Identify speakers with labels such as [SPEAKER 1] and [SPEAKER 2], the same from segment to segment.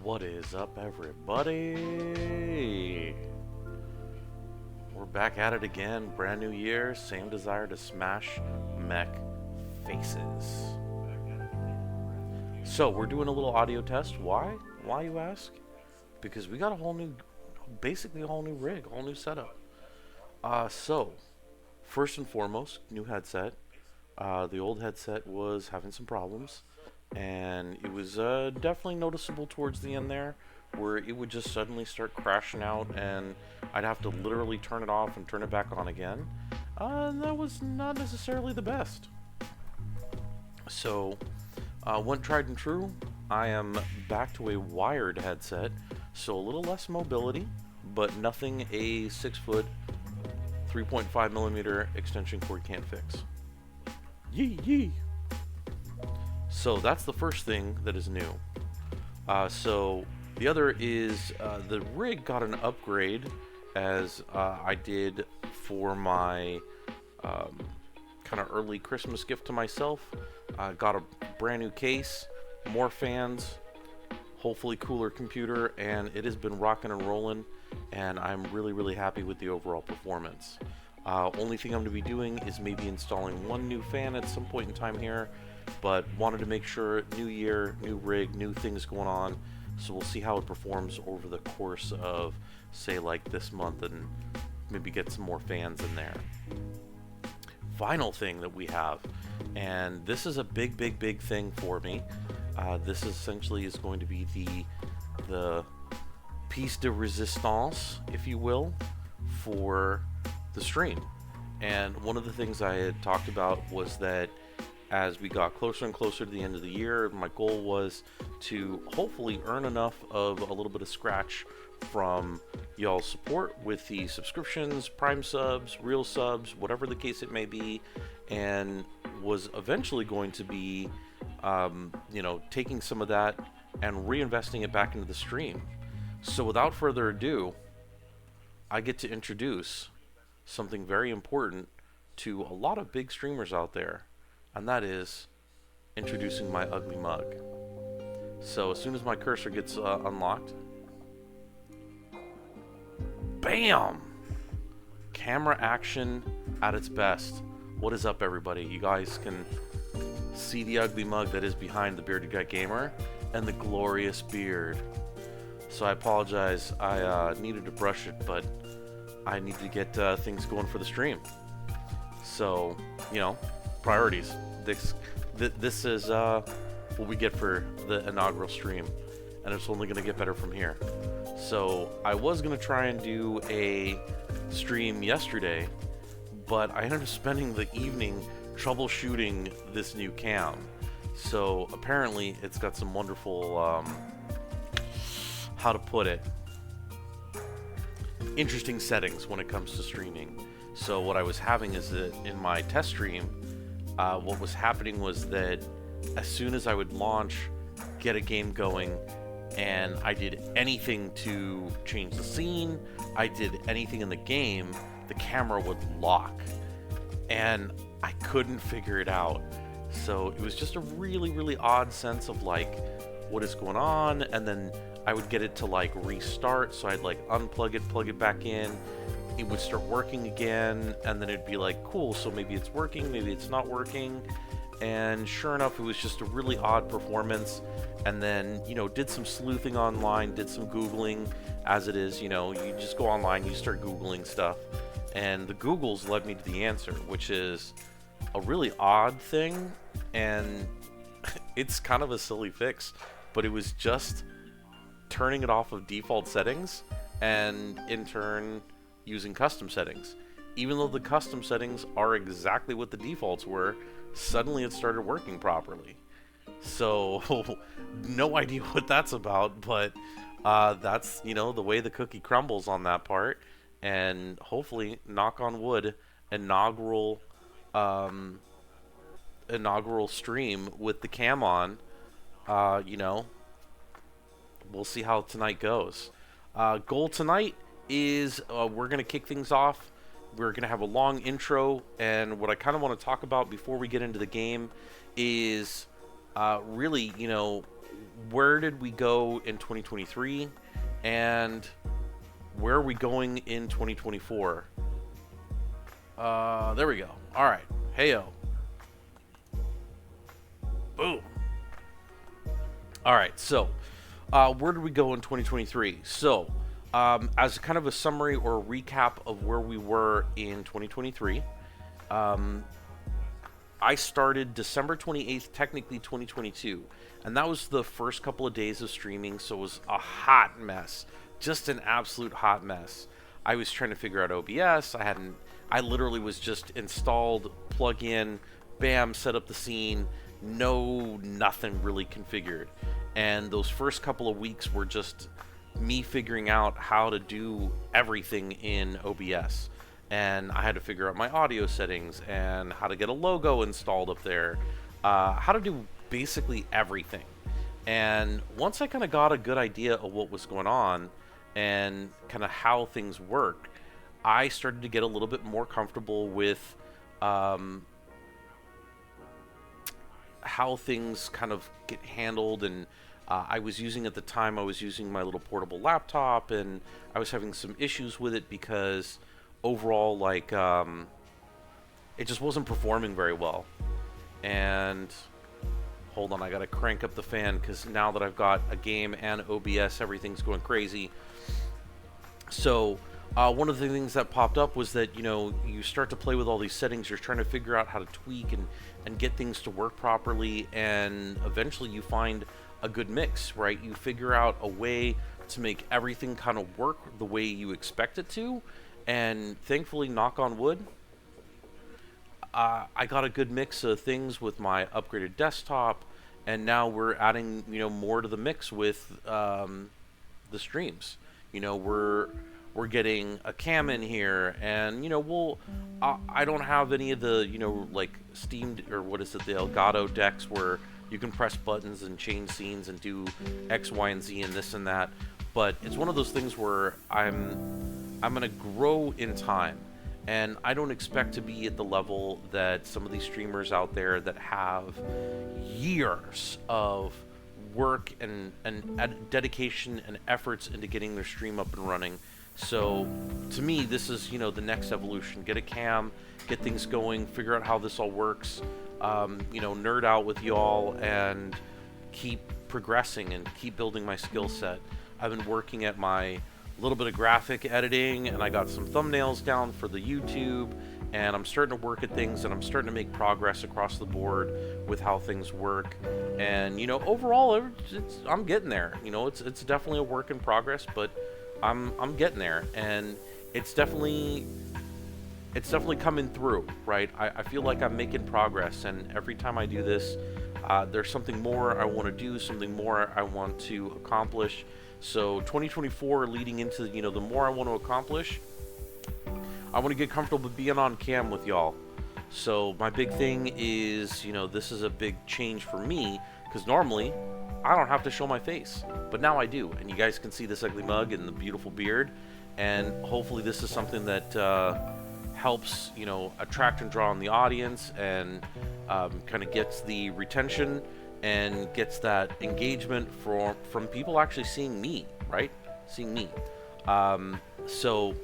[SPEAKER 1] What is up, everybody? We're back at it again. Brand new year, same desire to smash mech faces. So, we're doing a little audio test. Why? Why, you ask? Because we got a whole new, basically a whole new rig, a whole new setup. So, first and foremost, new headset. The old headset was having some problems, and it was definitely noticeable towards the end there, where it would just suddenly start crashing out, and I'd have to literally turn it off and turn it back on again. And that was not necessarily the best. So, went tried and true. I am back to a wired headset, so a little less mobility, but nothing a 6-foot, 3.5 millimeter extension cord can't fix. Yee yee! So that's the first thing that is new. So the other is the rig got an upgrade, as I did for my kind of early Christmas gift to myself. Got a brand new case, more fans, hopefully cooler computer, and it has been rocking and rolling, and I'm really happy with the overall performance. Only thing I'm going to be doing is maybe installing one new fan at some point in time here, but wanted to make sure, new year, new rig, new things going on, so we'll see how it performs over the course of, say, like this month, and maybe get some more fans in there. Final thing that we have, and this is a big thing for me. This essentially is going to be the piece de resistance, if you will, for the stream. And one of the things I had talked about was that as we got closer and closer to the end of the year, my goal was to hopefully earn enough of a little bit of scratch from y'all's support with the subscriptions, Prime subs, real subs, whatever the case it may be, and was eventually going to be taking some of that and reinvesting it back into the stream. So without further ado, I get to introduce something very important to a lot of big streamers out there, and that is introducing my ugly mug. So as soon as my cursor gets unlocked, bam! Camera action at its best. What is up, everybody? You guys can see the ugly mug that is behind the Bearded Guy Gamer and the glorious beard. So I apologize, I needed to brush it, but I need to get things going for the stream. So, priorities. This is what we get for the inaugural stream, and it's only going to get better from here. So I was going to try and do a stream yesterday, but I ended up spending the evening troubleshooting this new cam. So apparently it's got some wonderful, how to put it, interesting settings when it comes to streaming. So what I was having is that in my test stream, what was happening was that as soon as I would launch, get a game going, and I did anything to change the scene, I did anything in the game, the camera would lock, and I couldn't figure it out. So it was just a really odd sense of like, what is going on? And then I would get it to like restart, so I'd like unplug it, plug it back in, it would start working again, and then it'd be like, cool, so maybe it's working, maybe it's not working. And sure enough, it was just a really odd performance. And then, did some sleuthing online, did some Googling, as it is, you just go online, you start Googling stuff, and the Googles led me to the answer, which is a really odd thing, and it's kind of a silly fix, but it was just turning it off of default settings, and in turn using custom settings. Even though the custom settings are exactly what the defaults were, suddenly it started working properly. So no idea what that's about, but that's the way the cookie crumbles on that part. And hopefully, knock on wood, inaugural stream with the cam on, we'll see how tonight goes. Goal tonight is we're going to kick things off. We're going to have a long intro, and what I kind of want to talk about before we get into the game is really, where did we go in 2023, and where are we going in 2024? There we go. All right. Heyo. Boom. All right. So, where did we go in 2023? So, as kind of a summary or a recap of where we were in 2023, I started December 28th, technically 2022, and that was the first couple of days of streaming, so it was a hot mess. Just an absolute hot mess. I was trying to figure out OBS. I literally was just installed, plug in, bam, set up the scene, nothing really configured. And those first couple of weeks were just me figuring out how to do everything in OBS. And I had to figure out my audio settings and how to get a logo installed up there, how to do basically everything. And once I kind of got a good idea of what was going on and kind of how things work, I started to get a little bit more comfortable with how things kind of get handled. And I was using, at the time, I was using my little portable laptop, and I was having some issues with it because overall, like, it just wasn't performing very well. And hold on, I gotta crank up the fan because now that I've got a game and OBS, everything's going crazy. So one of the things that popped up was that, you start to play with all these settings, you're trying to figure out how to tweak and get things to work properly, and eventually you find a good mix, right? You figure out a way to make everything kind of work the way you expect it to. And thankfully, knock on wood, I got a good mix of things with my upgraded desktop, and now we're adding, more to the mix with the streams. We're getting a cam in here, and I don't have any of the like Steam, or what is it, the Elgato decks where you can press buttons and change scenes and do X, Y, and Z and this and that. But it's one of those things where I'm going to grow in time, and I don't expect to be at the level that some of these streamers out there that have years of work and dedication and efforts into getting their stream up and running. So to me, this is, the next evolution. Get a cam, get things going, figure out how this all works, nerd out with y'all, and keep progressing and keep building my skill set. I've been working at my little bit of graphic editing, and I got some thumbnails down for the YouTube, and I'm starting to work at things, and I'm starting to make progress across the board with how things work. And overall, I'm getting there. It's definitely a work in progress, but I'm getting there, and it's definitely coming through, right? I feel like I'm making progress, and every time I do this, there's something more I want to do, something more I want to accomplish. So 2024 leading into, the more I want to accomplish, I want to get comfortable being on cam with y'all. So my big thing is, this is a big change for me, because normally I don't have to show my face, but now I do, and you guys can see this ugly mug and the beautiful beard, and hopefully this is something that helps, attract and draw on the audience, and kind of gets the retention and gets that engagement from people actually seeing me, right? Seeing me. So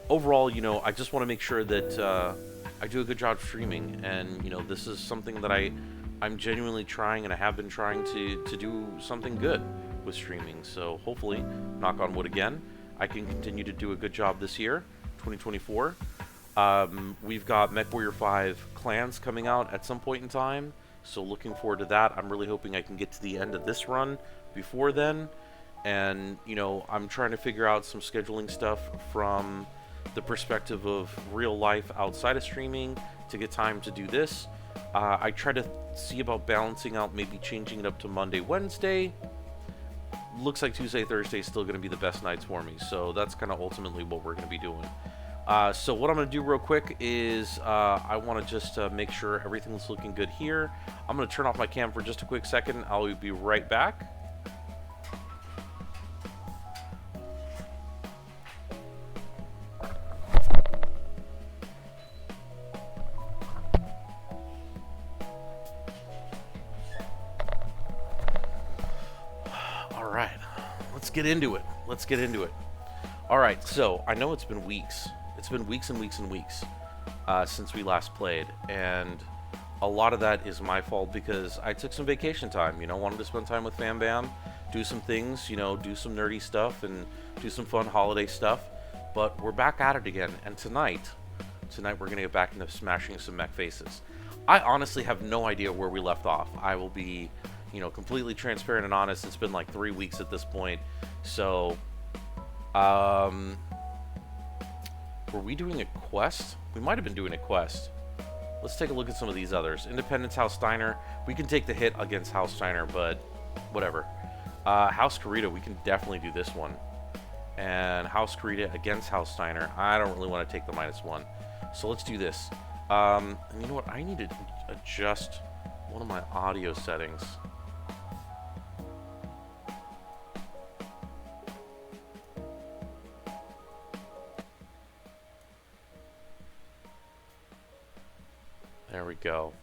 [SPEAKER 1] overall, I just want to make sure that I do a good job streaming, and this is something that I'm genuinely trying, and I have been trying to do something good with streaming. So hopefully, knock on wood again, I can continue to do a good job this year, 2024. We've got MechWarrior 5 clans coming out at some point in time, so looking forward to that. I'm really hoping I can get to the end of this run before then. And, I'm trying to figure out some scheduling stuff from the perspective of real life outside of streaming to get time to do this. I try to see about balancing out, maybe changing it up to Monday, Wednesday. Looks like Tuesday, Thursday is still going to be the best nights for me, so that's kind of ultimately what we're going to be doing. So what I'm going to do real quick is I want to just make sure everything's looking good here. I'm going to turn off my cam for just a quick second. I'll be right back. get into it. Let's get into it. All right, so I know it's been weeks. It's been weeks and weeks and weeks since we last played, and a lot of that is my fault because I took some vacation time. You know, wanted to spend time with Fam Bam, do some things, you know, do some nerdy stuff and do some fun holiday stuff. But we're back at it again, and tonight we're gonna get back into smashing some mech faces. I honestly have no idea where we left off. I will be, you know, completely transparent and honest. It's been like 3 weeks at this point. So, were we doing a quest? We might have been doing a quest. Let's take a look at some of these others. Independence House Steiner. We can take the hit against House Steiner, but whatever. House Karita, we can definitely do this one. And House Karita against House Steiner. I don't really want to take the -1. So let's do this. And you know what? I need to adjust one of my audio settings. There we go.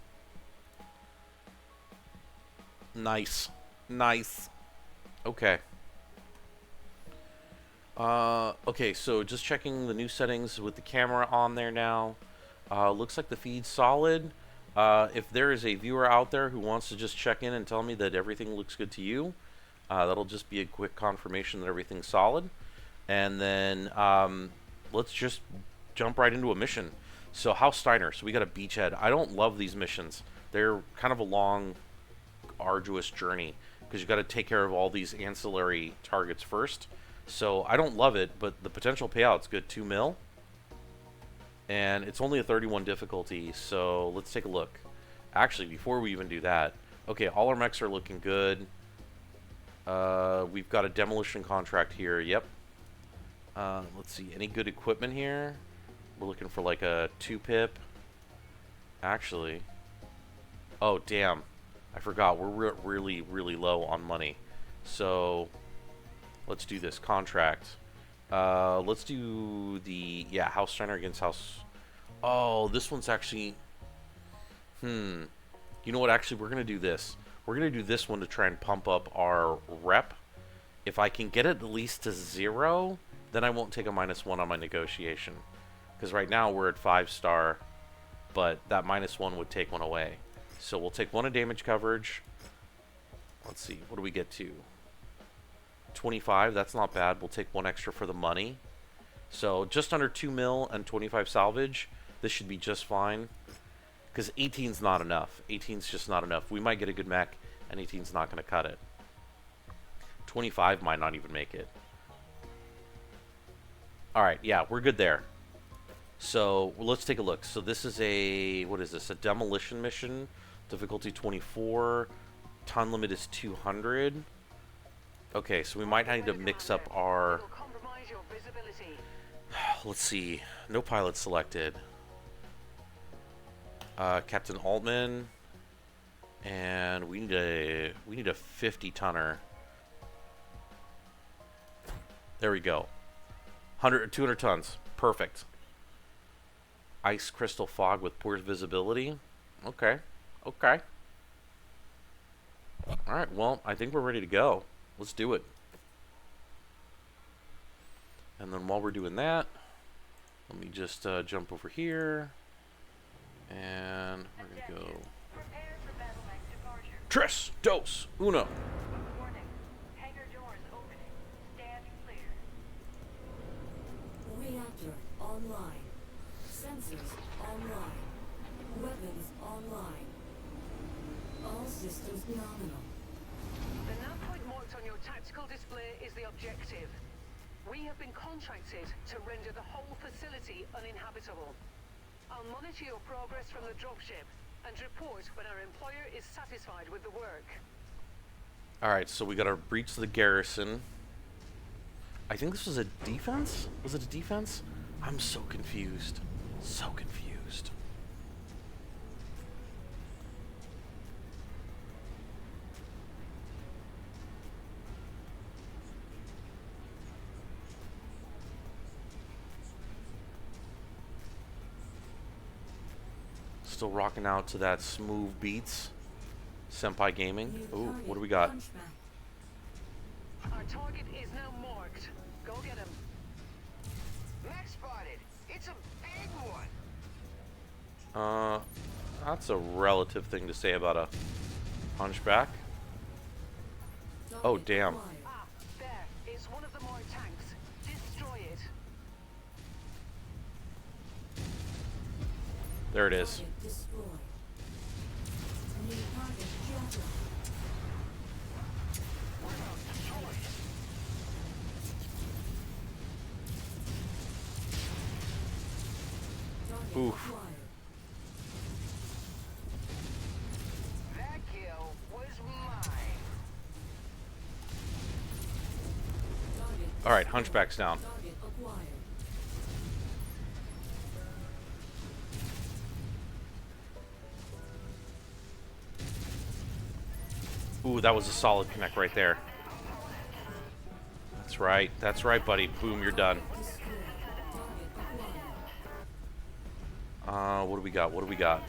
[SPEAKER 1] Nice. Nice. Okay. Okay, so just checking the new settings with the camera on there now. Looks like the feed's solid. If there is a viewer out there who wants to just check in and tell me that everything looks good to you, that'll just be a quick confirmation that everything's solid. And then let's just jump right into a mission. So House Steiner, so we got a beachhead. I don't love these missions. They're kind of a long, arduous journey because you got to take care of all these ancillary targets first. So I don't love it, but the potential payout's good, 2 mil. And it's only a 31 difficulty, so let's take a look. Actually, before we even do that, okay, all our mechs are looking good. We've got a demolition contract here, yep. Let's see, any good equipment here? We're looking for like a 2-pip. Actually, oh damn, I forgot, we're really, really low on money. So let's do this contract. Let's do the, yeah, House Steiner against House. Oh, this one's actually, you know what, actually, we're going to do this. We're going to do this one to try and pump up our rep. If I can get it at least to 0, then I won't take a -1 on my negotiation. Because right now we're at 5-star, but that -1 would take 1 away. So we'll take 1 of damage coverage. Let's see, what do we get to? 25, that's not bad. We'll take 1 extra for the money. So just under 2 mil and 25 salvage. This should be just fine. Because 18's not enough. 18's just not enough. We might get a good mech, and 18's not going to cut it. 25 might not even make it. Alright, yeah, we're good there. So let's take a look. So this is a, what is this? A demolition mission. Difficulty 24. Ton limit is 200. Okay, so we might need to mix up our... Let's see. No pilot selected. Captain Altman. And we need a 50-tonner. There we go. 200 tons. Perfect. Ice crystal fog with poor visibility. Okay. Okay. Alright, well, I think we're ready to go. Let's do it. And then while we're doing that, let me just jump over here. And we're going to go. Tres, dos, uno.
[SPEAKER 2] Reactor online. Sensors online. Weapons online. All systems nominal.
[SPEAKER 3] The nav point marked on your tactical display is the objective. We have been contracted to render the whole facility uninhabitable. I'll monitor your progress from the dropship and report when our employer is satisfied with the work.
[SPEAKER 1] Alright, so we got to breach the garrison. I think this was a defense? Was it a defense? I'm so confused. So confused. Still rocking out to that smooth beats. Senpai Gaming. Ooh, what do we got?
[SPEAKER 3] Our target is now marked. Go get him.
[SPEAKER 4] Mech spotted. It's a big one.
[SPEAKER 1] That's a relative thing to say about a hunchback. Oh, damn.
[SPEAKER 3] Ah, there. It's one of the marked tanks. Destroy it.
[SPEAKER 1] There it is.
[SPEAKER 2] Target destroyed. New target captured. Target
[SPEAKER 1] Oof.
[SPEAKER 2] acquired.
[SPEAKER 4] That kill was mine.
[SPEAKER 2] Target
[SPEAKER 1] All right, hunchback's down.
[SPEAKER 2] target acquired.
[SPEAKER 1] Ooh, that was a solid connect right there. That's right, buddy. Boom, you're done.
[SPEAKER 2] Destroyed. Target acquired.
[SPEAKER 1] What do we got? What do we got?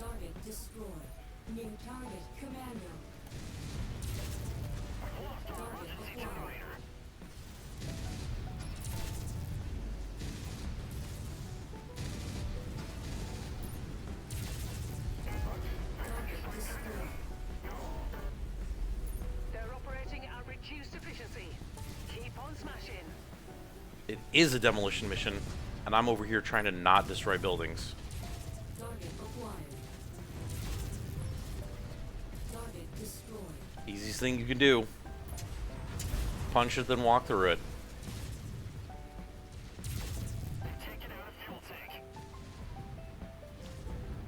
[SPEAKER 2] Target destroyed. New target commando. Target acquired. Target destroyed.
[SPEAKER 3] They're operating at reduced efficiency. Keep on smashing.
[SPEAKER 1] It is a demolition mission, and I'm over here trying to not destroy buildings.
[SPEAKER 2] Target acquired. Target destroyed.
[SPEAKER 1] Easiest thing you can do. Punch it, then walk through it.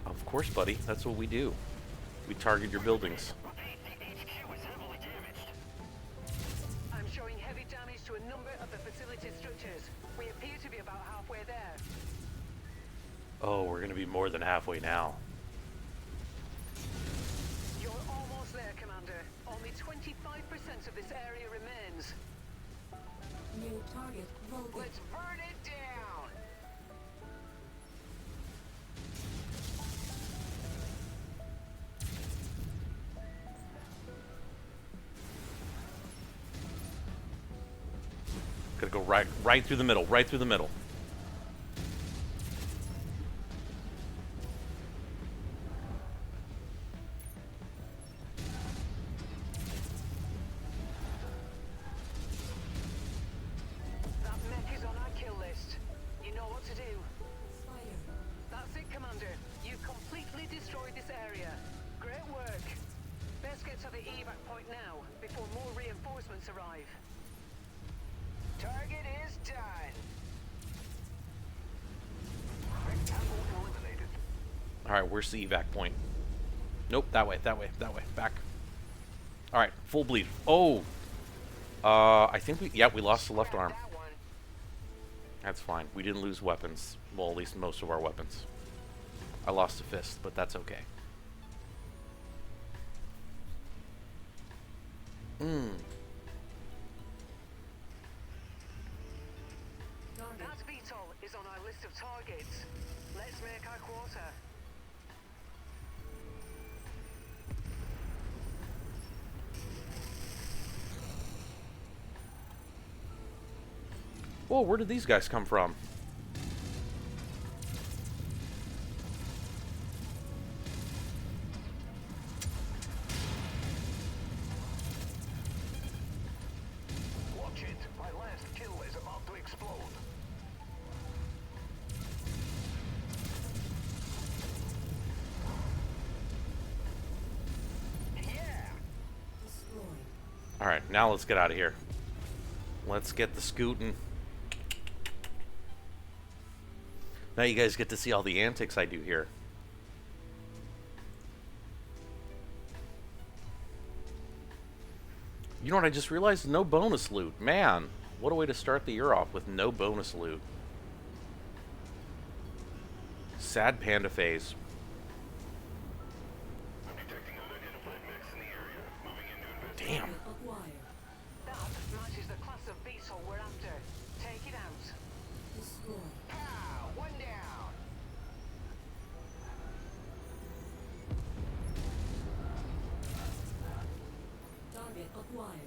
[SPEAKER 1] Of course, buddy. That's what we do. We target your buildings.
[SPEAKER 3] I'm showing heavy damage to a number of the facility structures. We appear to be about halfway there.
[SPEAKER 1] Oh, we're gonna be more than halfway now.
[SPEAKER 3] You're almost there, Commander. Only 25% of this area remains.
[SPEAKER 2] New target Vulcan.
[SPEAKER 4] Let's burn it down.
[SPEAKER 1] Gotta go right through the middle, right through the middle.
[SPEAKER 3] That mech is on our kill list. You know what to do.
[SPEAKER 2] Spider.
[SPEAKER 3] That's it, Commander. You completely destroyed this area. Great work. Best get to the evac point now, before more reinforcements arrive.
[SPEAKER 4] Target is done. Eliminated.
[SPEAKER 1] Alright, where's the evac point? Nope, that way, back. Alright, full bleed. Oh! I think we lost the left arm.
[SPEAKER 4] That one.
[SPEAKER 1] That's fine. We didn't lose weapons. Well, at least most of our weapons. I lost a fist, but that's okay.
[SPEAKER 2] Target.
[SPEAKER 3] That VTOL is on our list of targets. Let's make our quarter.
[SPEAKER 1] Whoa, where did these guys come from?
[SPEAKER 4] Watch it. My last kill is about to explode. Yeah.
[SPEAKER 2] Destroyed.
[SPEAKER 1] Alright, now let's get out of here. Let's get the scooting. Now you guys get to see all the antics I do here. You know what I just realized? No bonus loot. Man, what a way to start the year off with no bonus loot. Sad panda phase. Damn.
[SPEAKER 2] Target acquired.
[SPEAKER 3] That matches the class of VTOL we're after. Take it out.
[SPEAKER 2] Destroyed.
[SPEAKER 4] Pow! One down.
[SPEAKER 2] acquired.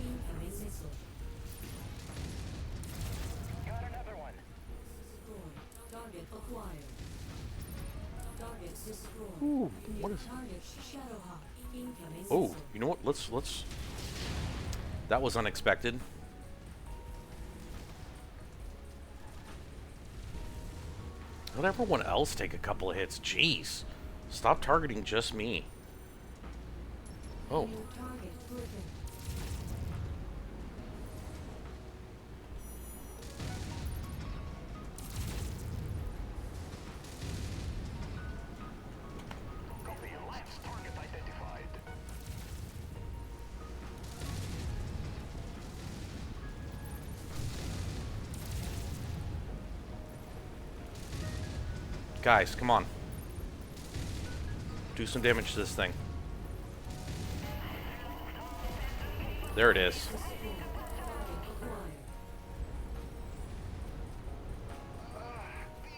[SPEAKER 2] Incoming missile.
[SPEAKER 4] Got another one.
[SPEAKER 2] Destroyed. Target acquired. Target destroyed.
[SPEAKER 1] Ooh, what is...
[SPEAKER 2] Target Shadowhawk. Incoming
[SPEAKER 1] Oh,
[SPEAKER 2] missile.
[SPEAKER 1] you know what? Let's... That was unexpected. Let everyone else take a couple of hits. Jeez. Stop targeting just me. Oh.
[SPEAKER 2] New target proven.
[SPEAKER 4] Copy. Last target identified.
[SPEAKER 1] Guys, come on. Do some damage to this thing. There it is.
[SPEAKER 2] Destroyed. Target acquired.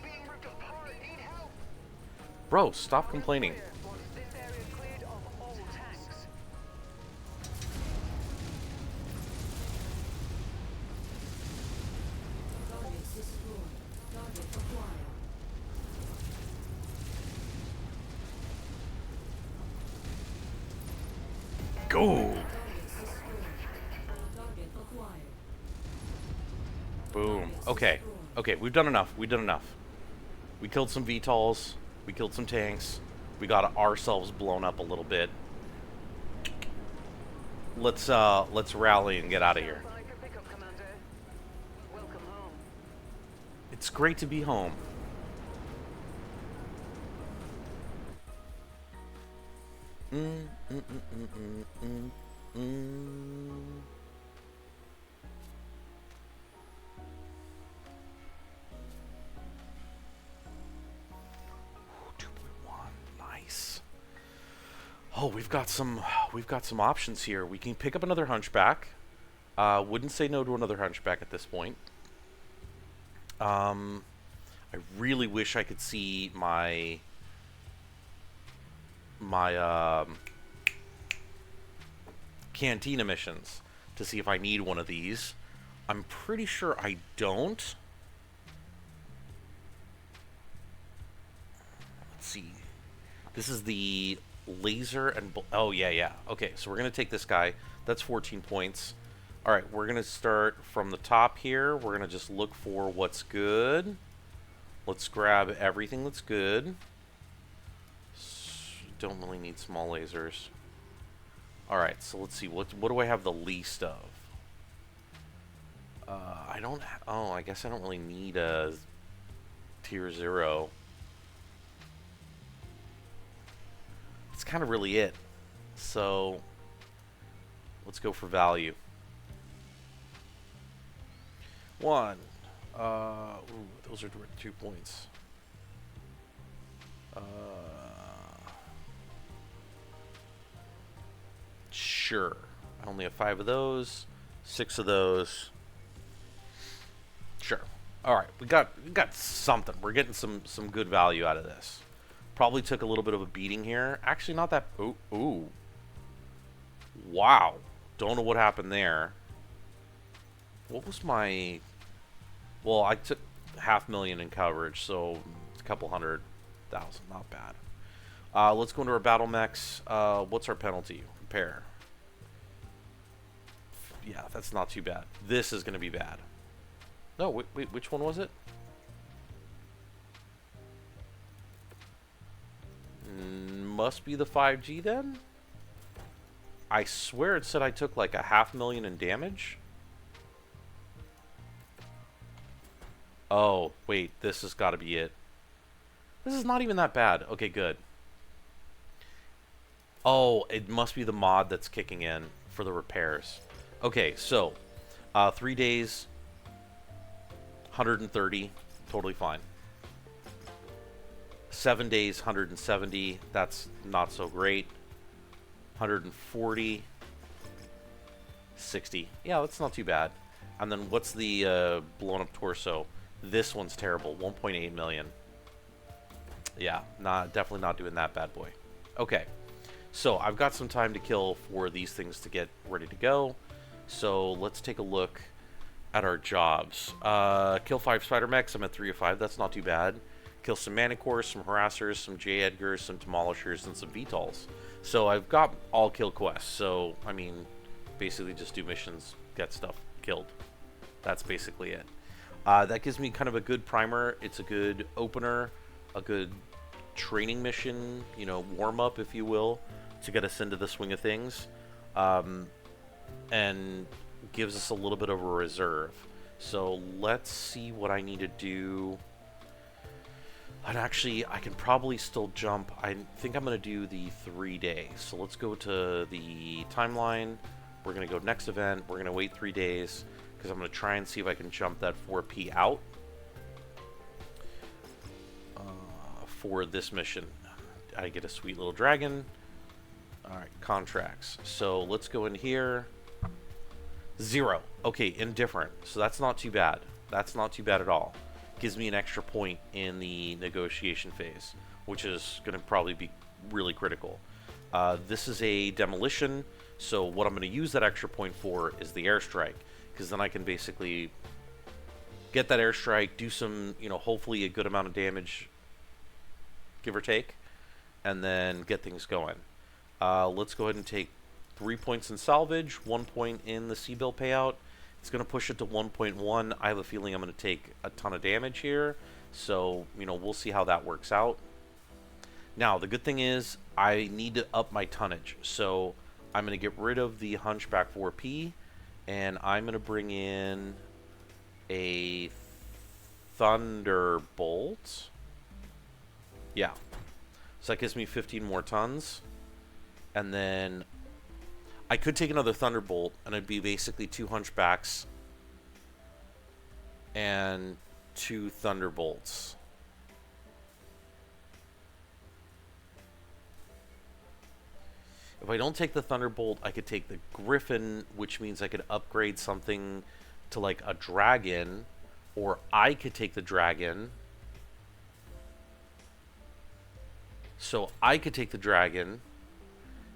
[SPEAKER 4] Being ripped apart. Need help.
[SPEAKER 1] Bro, stop complaining.
[SPEAKER 3] Wants this area cleared of all tanks.
[SPEAKER 2] Target destroyed. Target acquired.
[SPEAKER 1] Go!
[SPEAKER 2] Target destroyed. Target acquired.
[SPEAKER 1] Boom. Okay. Okay, we've done enough. We've done enough. We killed some VTOLs. We killed some tanks. We got ourselves blown up a little bit. Let's rally and get out of here.
[SPEAKER 3] Like a pickup, Commander. Welcome home.
[SPEAKER 1] It's great to be home. Mm, mm, mm, mm, mm, mm, mm. Ooh, 2.1, nice. Oh, we've got some options here. We can pick up another hunchback. Wouldn't say no to another hunchback at this point. I really wish I could see my cantina missions to see if I need one of these. I'm pretty sure I don't. Let's see. This is the laser and... Oh, yeah. Okay, so we're going to take this guy. That's 14 points. All right, we're going to start from the top here. We're going to just look for what's good. Let's grab everything that's good. Don't really need small lasers. All right, so let's see. What do I have the least of? I don't... Oh, I guess I don't really need a tier 0. That's kind of really it. So let's go for value. 1. Ooh, those are worth 2 points. Sure. I only have 5 of those, 6 of those. Sure. All right, we got something. We're getting some good value out of this. Probably took a little bit of a beating here. Actually, not that. Ooh. Wow. Don't know what happened there. What was my... Well, I took 500,000 in coverage, so a couple 100,000. Not bad. Let's go into our battle mechs. What's our penalty? Repair. Yeah, that's not too bad. This is going to be bad. No, wait, which one was it? Must be the 5G then? I swear it said I took like 500,000 in damage. Oh, wait, this has got to be it. This is not even that bad. Okay, good. Oh, it must be the mod that's kicking in for the repairs. Okay, so 3 days, 130 Totally fine. 7 days, 170. That's not so great. 140. 60. Yeah, that's not too bad. And then what's the blown up torso? This one's terrible. 1.8 million. Yeah, definitely not doing that bad boy. Okay. So I've got some time to kill for these things to get ready to go. So let's take a look at our jobs. Kill 5 spider mechs. I'm at 3 of 5. That's not too bad. Kill some manicores, some harassers, some J Edgars, some demolishers, and some VTOLs. So I've got all kill quests. So I mean, basically just do missions, get stuff killed. That's basically it. That gives me kind of a good primer. It's a good opener, a good training mission, you know, warm up, if you will, to get us into the swing of things, and gives us a little bit of a reserve. So let's see what I need to do. And actually, I can probably still jump. I think I'm going to do the 3 days. So let's go to the timeline. We're going to go next event. We're going to wait 3 days because I'm going to try and see if I can jump that 4P out for this mission. I get a sweet little dragon. All right, contracts. So let's go in here. 0. Okay, indifferent. So that's not too bad. That's not too bad at all. Gives me an extra point in the negotiation phase, which is going to probably be really critical. This is a demolition, so what I'm going to use that extra point for is the airstrike, because then I can basically get that airstrike, do some, you know, hopefully a good amount of damage, give or take, and then get things going. Let's go ahead and take 3 points in salvage, 1 point in the C-bill payout. It's going to push it to 1.1. I have a feeling I'm going to take a ton of damage here. So, you know, we'll see how that works out. Now, the good thing is I need to up my tonnage. So I'm going to get rid of the Hunchback 4P. And I'm going to bring in a Thunderbolt. Yeah. So that gives me 15 more tons. And then I could take another Thunderbolt, and it'd be basically 2 Hunchbacks and 2 Thunderbolts. If I don't take the Thunderbolt, I could take the Griffin, which means I could upgrade something to like a Dragon, or I could take the Dragon. So I could take the Dragon.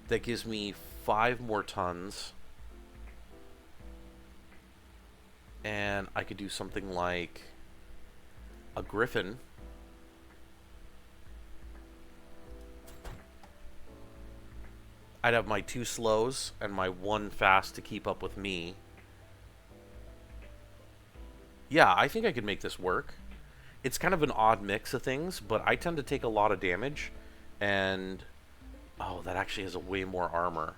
[SPEAKER 1] That gives me 5 more tons, and I could do something like a Griffin. I'd have my 2 slows and my 1 fast to keep up with me. Yeah, I think I could make this work. It's kind of an odd mix of things, but I tend to take a lot of damage, and oh, that actually has a way more armor.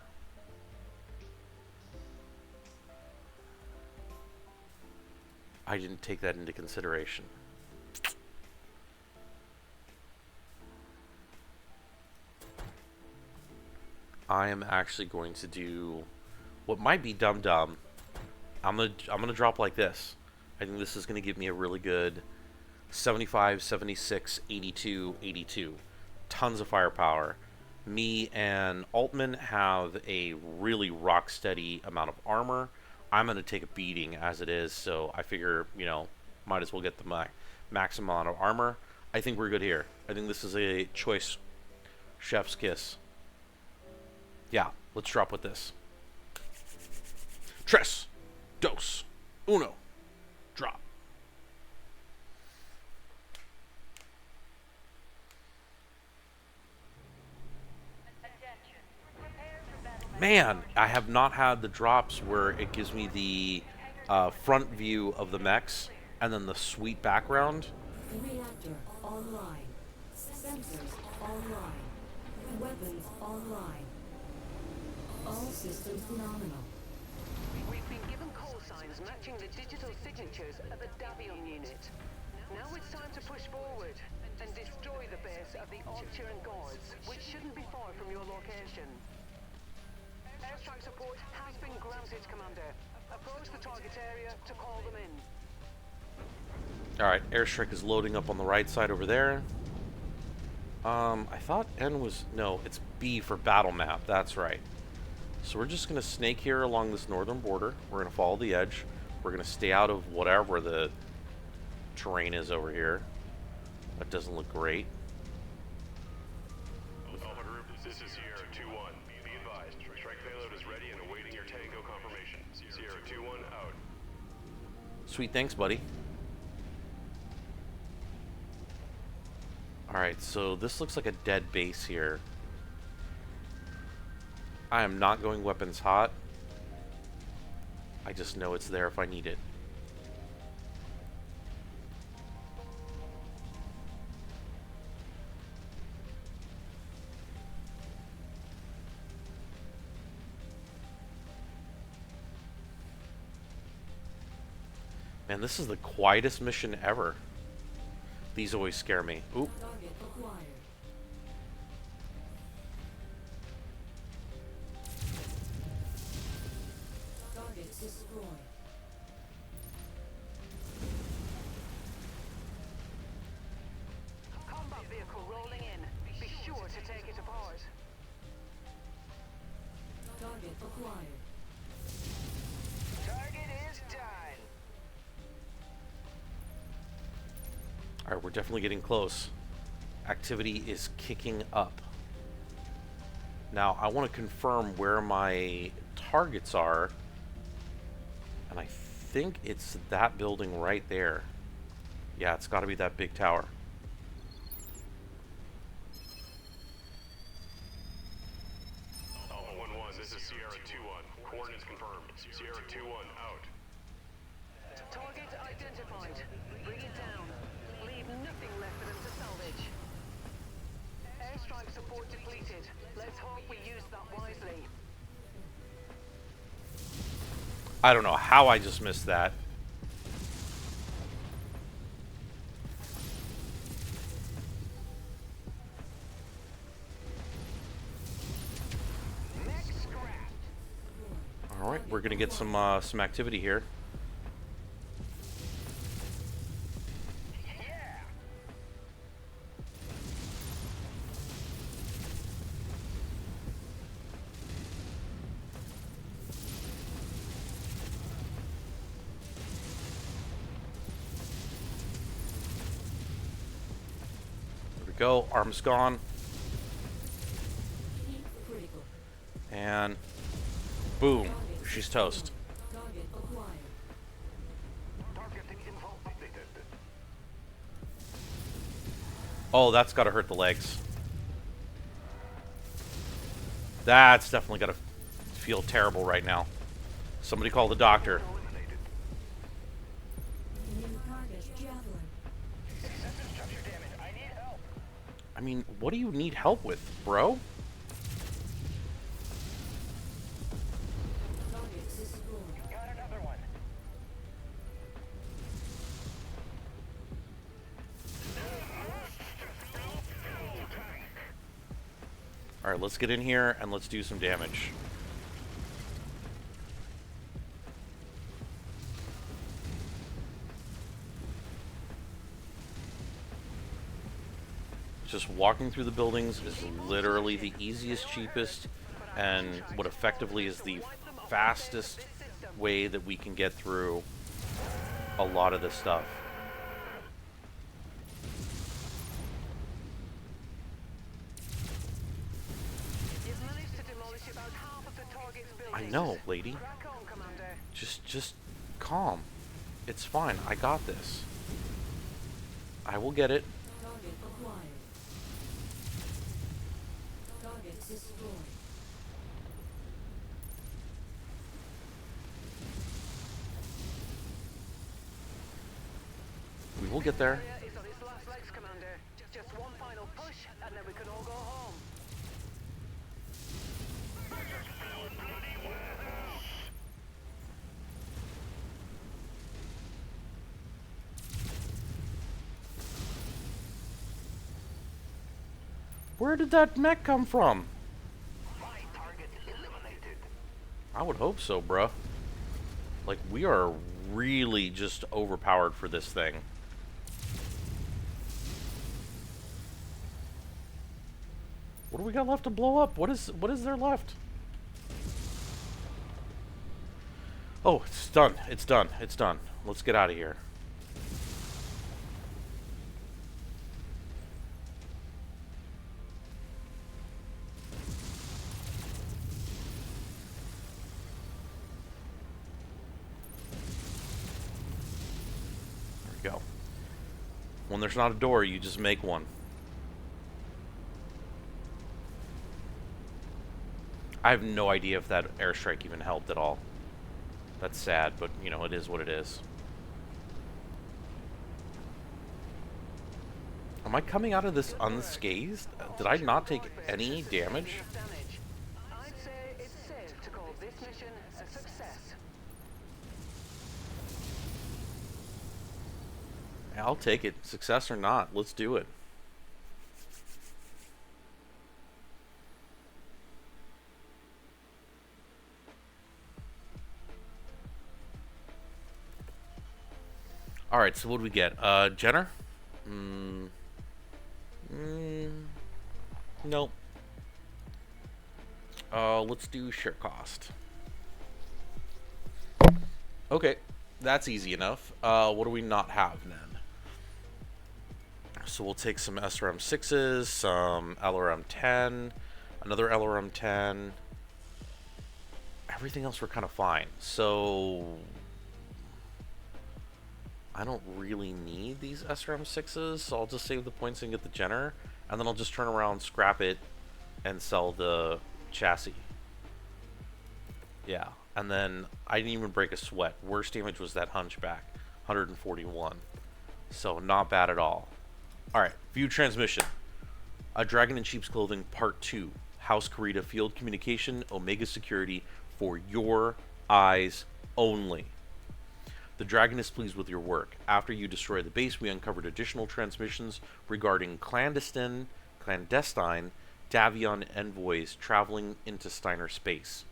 [SPEAKER 1] I didn't take that into consideration. I am actually going to do what might be dumb. I'm gonna drop like this. I think this is gonna give me a really good 75, 76, 82, 82. Tons of firepower. Me and Altman have a really rock steady amount of armor. I'm going to take a beating as it is, so I figure, you know, might as well get the max amount of armor. I think we're good here. I think this is a choice chef's kiss. Yeah, let's drop with this. Tres, dos, uno, drop. Man, I have not had the drops where it gives me the front view of the mechs and then the sweet background.
[SPEAKER 2] Reactor online. Sensors online. Weapons online. All systems nominal.
[SPEAKER 3] We've been given call signs matching the digital signatures of the Davion unit. Now it's time to push forward and destroy the base of the Archer and Guards, which shouldn't be far from your location. Airstrike support has been granted, Commander. Approach the target area to call them in.
[SPEAKER 1] Alright, airstrike is loading up on the right side over there. I thought N was... No, it's B for battle map. That's right. So we're just going to snake here along this northern border. We're going to follow the edge. We're going to stay out of whatever the terrain is over here. That doesn't look great.
[SPEAKER 5] Alpha Group, this is Sierra 2-1. Be advised, strike payload is ready and awaiting your tango confirmation. Sierra 2-1 out.
[SPEAKER 1] Sweet, thanks, buddy. Alright, so this looks like a dead base here. I am not going weapons hot. I just know it's there if I need it. Man, this is the quietest mission ever. These always scare me. Oop.
[SPEAKER 2] Target acquired. Target destroyed.
[SPEAKER 3] Combat vehicle rolling in. Be sure to take it apart.
[SPEAKER 2] Target acquired.
[SPEAKER 4] Target is done.
[SPEAKER 1] Alright, we're definitely getting close. Activity is kicking up. Now, I want to confirm where my targets are. And I think it's that building right there. Yeah, it's got to be that big tower.
[SPEAKER 5] Alpha 1-1, this is Sierra 2-1. Coordinates confirmed. Sierra 2-1 out.
[SPEAKER 3] Target identified. Bring it down. Leave nothing left for them to salvage. Airstrike support depleted. Let's hope we use that wisely.
[SPEAKER 1] I don't know how I just missed that.
[SPEAKER 4] Mech scrapped.
[SPEAKER 1] Alright, we're going to get some activity here.
[SPEAKER 4] Yeah.
[SPEAKER 1] There we go. Arm's gone.
[SPEAKER 2] Heat critical.
[SPEAKER 1] And boom. She's toast.
[SPEAKER 2] Target acquired.
[SPEAKER 4] Targeting info updated.
[SPEAKER 1] Oh, that's got to hurt the legs. That's definitely got to feel terrible right now. Somebody call the doctor.
[SPEAKER 4] Eliminated.
[SPEAKER 2] New target javelin.
[SPEAKER 4] Excessive structure damage. I need help.
[SPEAKER 1] I mean, what do you need help with, bro?
[SPEAKER 2] Target destroyed.
[SPEAKER 4] Got another one.
[SPEAKER 1] Alright, let's get in here and let's do some damage. Just walking through the buildings is literally the easiest, cheapest, and what effectively is the fastest way that we can get through a lot of this stuff.
[SPEAKER 3] You've managed to demolish about half of the target's
[SPEAKER 1] I
[SPEAKER 3] buildings.
[SPEAKER 1] know, lady.
[SPEAKER 3] Crack on, Commander.
[SPEAKER 1] Just calm. It's fine. I got this. I will get it.
[SPEAKER 2] Target acquired. Target destroyed.
[SPEAKER 1] We will get there.
[SPEAKER 3] Area is on its last legs, Commander. Just one final push, and then we can all go home.
[SPEAKER 1] Where did that mech come from?
[SPEAKER 4] My target eliminated.
[SPEAKER 1] I would hope so, bruh. Like, we are really just overpowered for this thing. What do we got left to blow up? What is there left? Oh, it's done. It's done. It's done. Let's get out of here. There we go. When there's not a door, you just make one. I have no idea if that airstrike even helped at all. That's sad, but, you know, it is what it is. Am I coming out of this unscathed? Did I not take any damage?
[SPEAKER 3] I'd say it's safe to call this mission a success.
[SPEAKER 1] I'll take it. Success or not, let's do it. Alright, so what do we get? Jenner? Nope. Let's do share cost. Okay, that's easy enough. What do we not have then? So we'll take some SRM 6s, some LRM 10, another LRM 10. Everything else we're kind of fine. So I don't really need these SRM 6s, so I'll just save the points and get the Jenner, and then I'll just turn around, scrap it, and sell the chassis. Yeah, and then I didn't even break a sweat. Worst damage was that Hunchback, 141. So not bad at all. Alright, view transmission. A Dragon in Sheep's Clothing Part 2. House Karita Field Communication, Omega Security, for your eyes only. The Dragon is pleased with your work. After you destroy the base, we uncovered additional transmissions regarding clandestine Davion envoys traveling into Steiner space.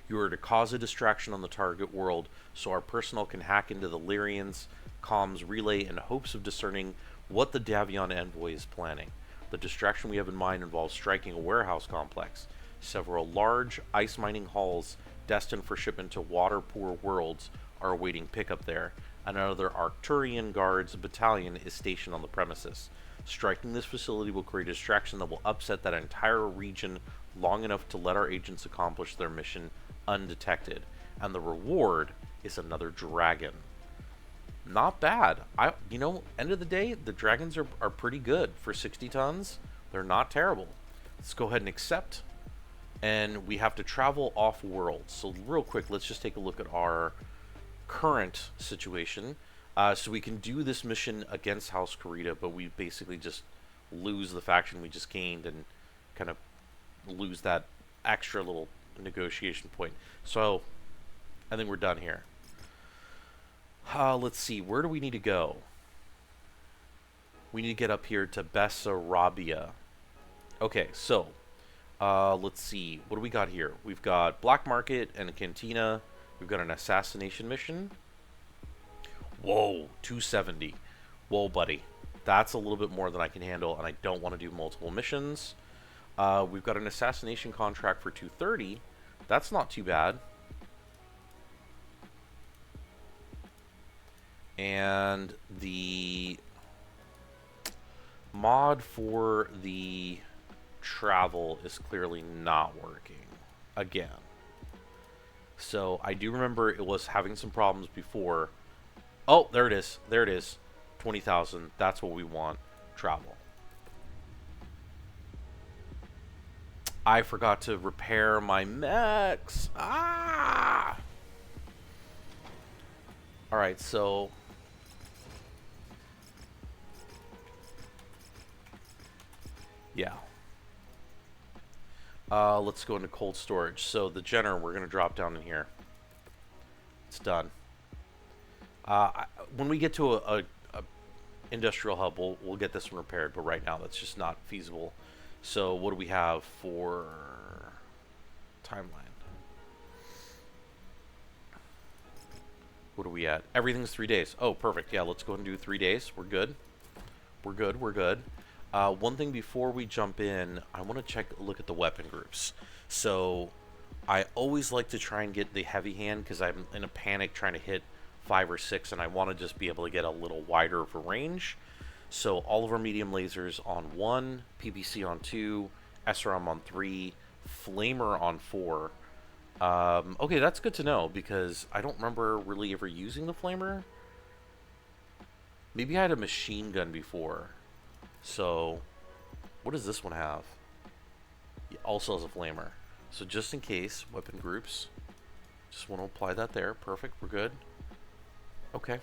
[SPEAKER 1] You are to cause a distraction on the target world so our personnel can hack into the Lyrian's comms relay in hopes of discerning what the Davion envoy is planning. The distraction we have in mind involves striking a warehouse complex. Several large ice mining halls destined for shipment to water-poor worlds are awaiting pickup there. Another Arcturian Guards battalion is stationed on the premises. Striking this facility will create a distraction that will upset that entire region long enough to let our agents accomplish their mission undetected. And the reward is another dragon. Not bad. You know, end of the day, the dragons are pretty good. For 60 tons, they're not terrible. Let's go ahead and accept. And we have to travel off-world. So real quick, let's just take a look at our current situation. So we can do this mission against House Karita, but we basically just lose the faction we just gained and kind of lose that extra little negotiation point. So I think we're done here. Let's see, where do we need to go? We need to get up here to Bessarabia. Okay, so let's see, what do we got here? We've got Black Market and a Cantina. We've got an Assassination mission. Whoa, 270. Whoa, buddy. That's a little bit more than I can handle, and I don't want to do multiple missions. We've got an Assassination contract for 230. That's not too bad. And the mod for the travel is clearly not working again. So I do remember it was having some problems before. Oh, there it is. There it is. 20,000. That's what we want. Travel. I forgot to repair my mechs. Ah! Alright, so yeah. Let's go into cold storage. So the Jenner, we're going to drop down in here. It's done. When we get to a industrial hub, we'll get this one repaired. But right now, that's just not feasible. So what do we have for timeline? What are we at? Everything's 3 days. Oh, perfect. Yeah, let's go ahead and do 3 days. We're good. We're good. We're good. One thing before we jump in, I want to look at the weapon groups. So I always like to try and get the heavy hand because I'm in a panic trying to hit 5 or 6, and I want to just be able to get a little wider of a range. So all of our medium lasers on 1, PPC on 2, SRM on 3, Flamer on 4. Okay, that's good to know because I don't remember really ever using the Flamer. Maybe I had a machine gun before. So, what does this one have? It also has a Flamer. So just in case, weapon groups. Just want to apply that there. Perfect, we're good. Okay.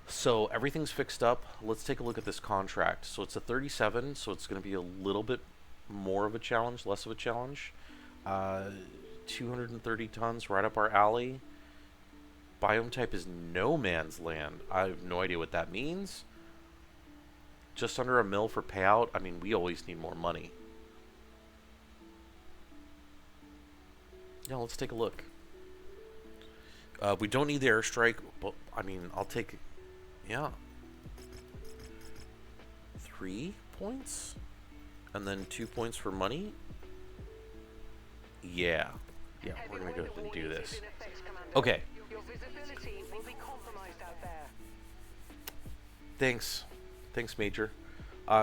[SPEAKER 1] So everything's fixed up. Let's take a look at this contract. So it's a 37, so it's going to be a little bit more of a challenge, less of a challenge. 230 tons, right up our alley. Biome type is no man's land. I have no idea what that means. Just under $1 million for payout. I mean, we always need more money. Yeah, let's take a look. We don't need the airstrike, but I mean, I'll take, yeah, 3 points, and then 2 points for money. Yeah, we're gonna go ahead and do this. Okay.
[SPEAKER 3] Your visibility will be compromised out there.
[SPEAKER 1] Thanks, Major.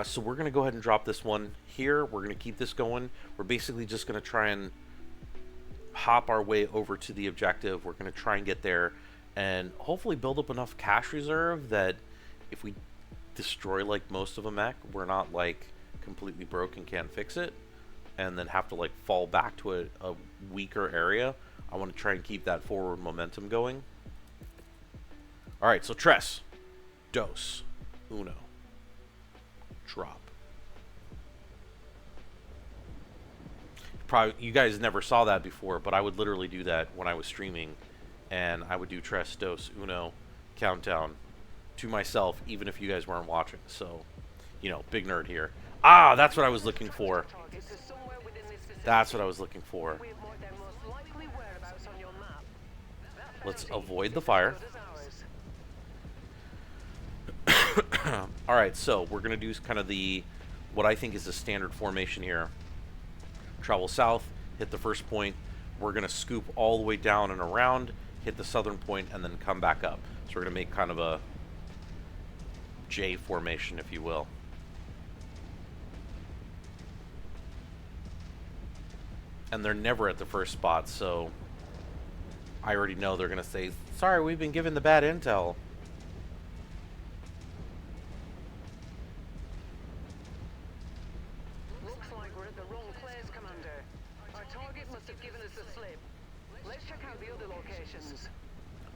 [SPEAKER 1] So we're gonna go ahead and drop this one here. We're gonna keep this going. We're basically just gonna try and hop our way over to the objective. We're going to try and get there and hopefully build up enough cash reserve that if we destroy like most of a mech, we're not like completely broke and can't fix it and then have to like fall back to a weaker area. I want to try and keep that forward momentum going. Alright, so Tres, Dos, Uno, drop. Probably you guys never saw that before, but I would literally do that when I was streaming, and I would do Tres, Dos, Uno, countdown to myself, even if you guys weren't watching. So, you know, big nerd here. Ah, that's what I was looking for. That's what I was looking for. Let's avoid the fire. Alright, so we're going to do kind of what I think is the standard formation here. Travel south, hit the first point. We're going to scoop all the way down and around, hit the southern point, and then come back up. So we're going to make kind of a J formation, if you will. And they're never at the first spot, so I already know they're going to say, sorry, we've been given the bad intel.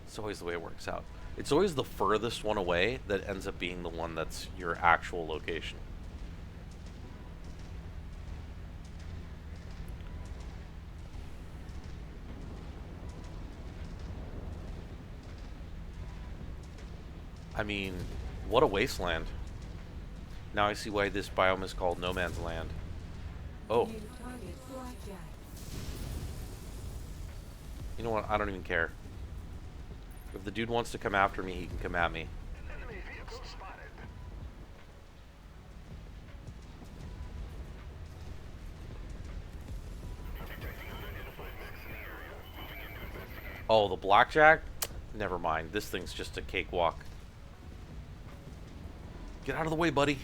[SPEAKER 1] It's always the way it works out. It's always the furthest one away that ends up being the one that's your actual location. I mean, what a wasteland. Now I see why this biome is called No Man's Land. Oh.
[SPEAKER 2] New target blackjack.
[SPEAKER 1] You know what? I don't even care. If the dude wants to come after me, he can come at me.
[SPEAKER 4] Enemy vehicle spotted.
[SPEAKER 1] Oh, the blackjack? Never mind. This thing's just a cakewalk. Get out of the way, buddy.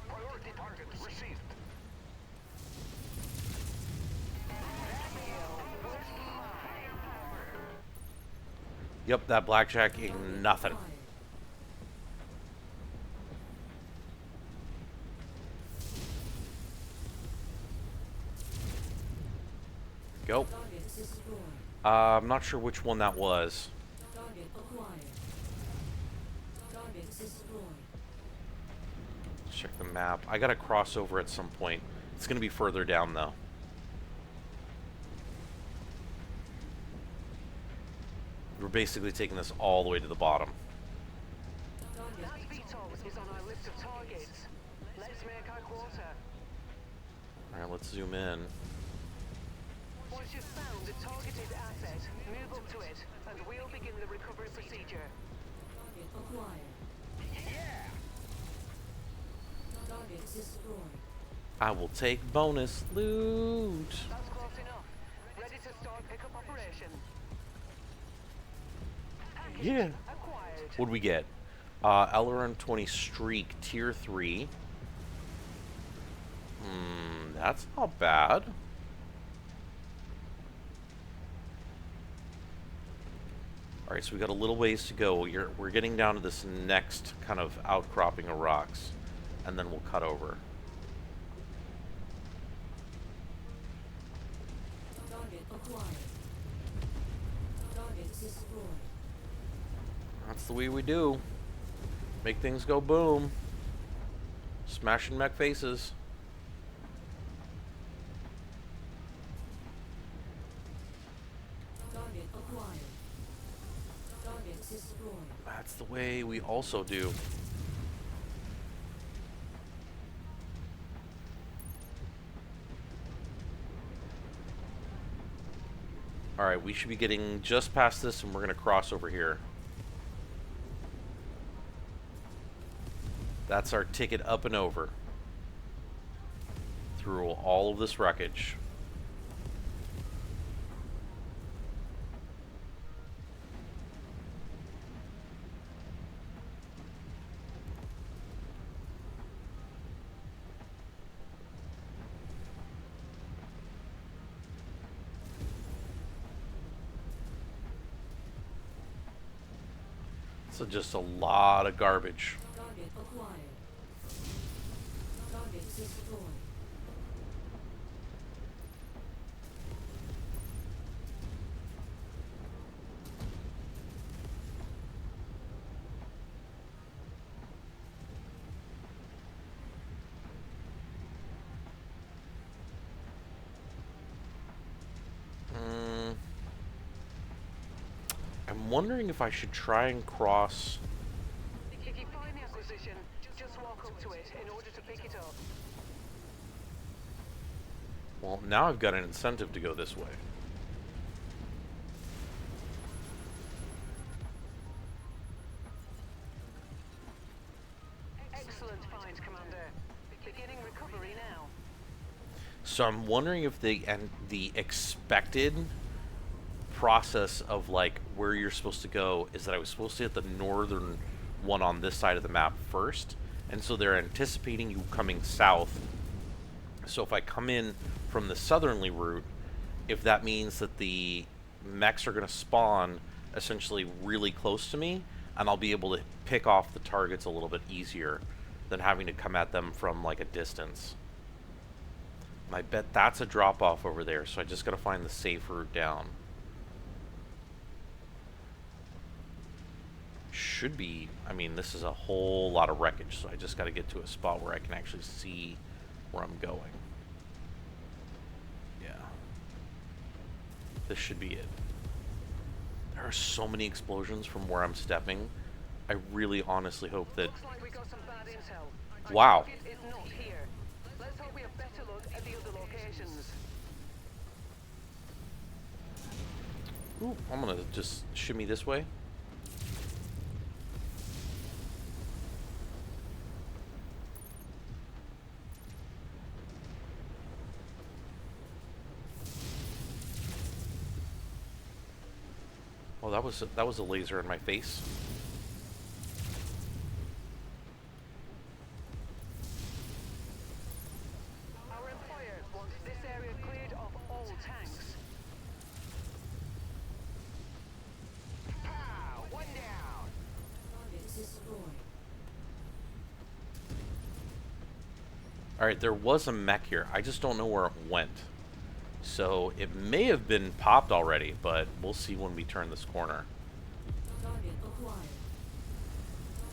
[SPEAKER 4] Priority target received.
[SPEAKER 1] Yep, that blackjack ain't nothing. Go.
[SPEAKER 2] Target destroyed.
[SPEAKER 1] I'm not sure which one that was.
[SPEAKER 2] Target acquired. Target destroyed.
[SPEAKER 1] Let's check the map. I gotta cross over at some point. It's gonna be further down though. We're basically taking this all the way to the bottom.
[SPEAKER 3] That VTOL is on our list of targets. Let's make our quarter.
[SPEAKER 1] Alright, let's zoom in.
[SPEAKER 3] Once you've found a targeted asset, move up to it, and we'll begin the recovery procedure.
[SPEAKER 2] Target acquired. Target destroyed.
[SPEAKER 1] I will take bonus loot.
[SPEAKER 3] That's close enough. Ready to start pickup operation. Package
[SPEAKER 1] Yeah.
[SPEAKER 3] acquired.
[SPEAKER 1] What'd we get? Aileron 20 Streak, Tier 3. That's not bad. Alright, so we got a little ways to go. We're getting down to this next kind of outcropping of rocks. And then we'll cut over.
[SPEAKER 2] Target acquired. Target destroyed.
[SPEAKER 1] That's the way we do. Make things go boom. Smashing mech faces.
[SPEAKER 2] Target acquired. Target destroyed.
[SPEAKER 1] That's the way we also do. Alright, we should be getting just past this and we're going to cross over here. That's our ticket up and over. Through all of this wreckage. So just a lot of garbage.
[SPEAKER 2] Target acquired. Target destroyed.
[SPEAKER 1] I'm wondering if I should try and cross.
[SPEAKER 3] If you find the acquisition, just walk up to it in order to pick it up.
[SPEAKER 1] Well, now I've got an incentive to go this way.
[SPEAKER 3] Excellent find, Commander. Beginning recovery now.
[SPEAKER 1] So I'm wondering if the expected process of like where you're supposed to go is that I was supposed to hit the northern one on this side of the map first, and so they're anticipating you coming south. So if I come in from the southerly route, if that means that the mechs are going to spawn essentially really close to me, and I'll be able to pick off the targets a little bit easier than having to come at them from like a distance. And I bet that's a drop off over there, so I just got to find the safe route down. Should be, I mean, this is a whole lot of wreckage, so I just got to get to a spot where I can actually see where I'm going. Yeah. This should be it. There are so many explosions from where I'm stepping. I really honestly hope that...
[SPEAKER 3] Looks like we got some bad intel.
[SPEAKER 1] Wow.
[SPEAKER 3] Target is not here. Let's hope we have better look at the other locations.
[SPEAKER 1] Ooh, I'm going to just shimmy this way. Oh, that was a laser in my face.
[SPEAKER 3] Our employer wants this area cleared of all tanks.
[SPEAKER 4] Pow! One down.
[SPEAKER 2] Target destroyed.
[SPEAKER 1] Alright, there was a mech here. I just don't know where it went. So it may have been popped already, but we'll see when we turn this corner.
[SPEAKER 2] Target acquired.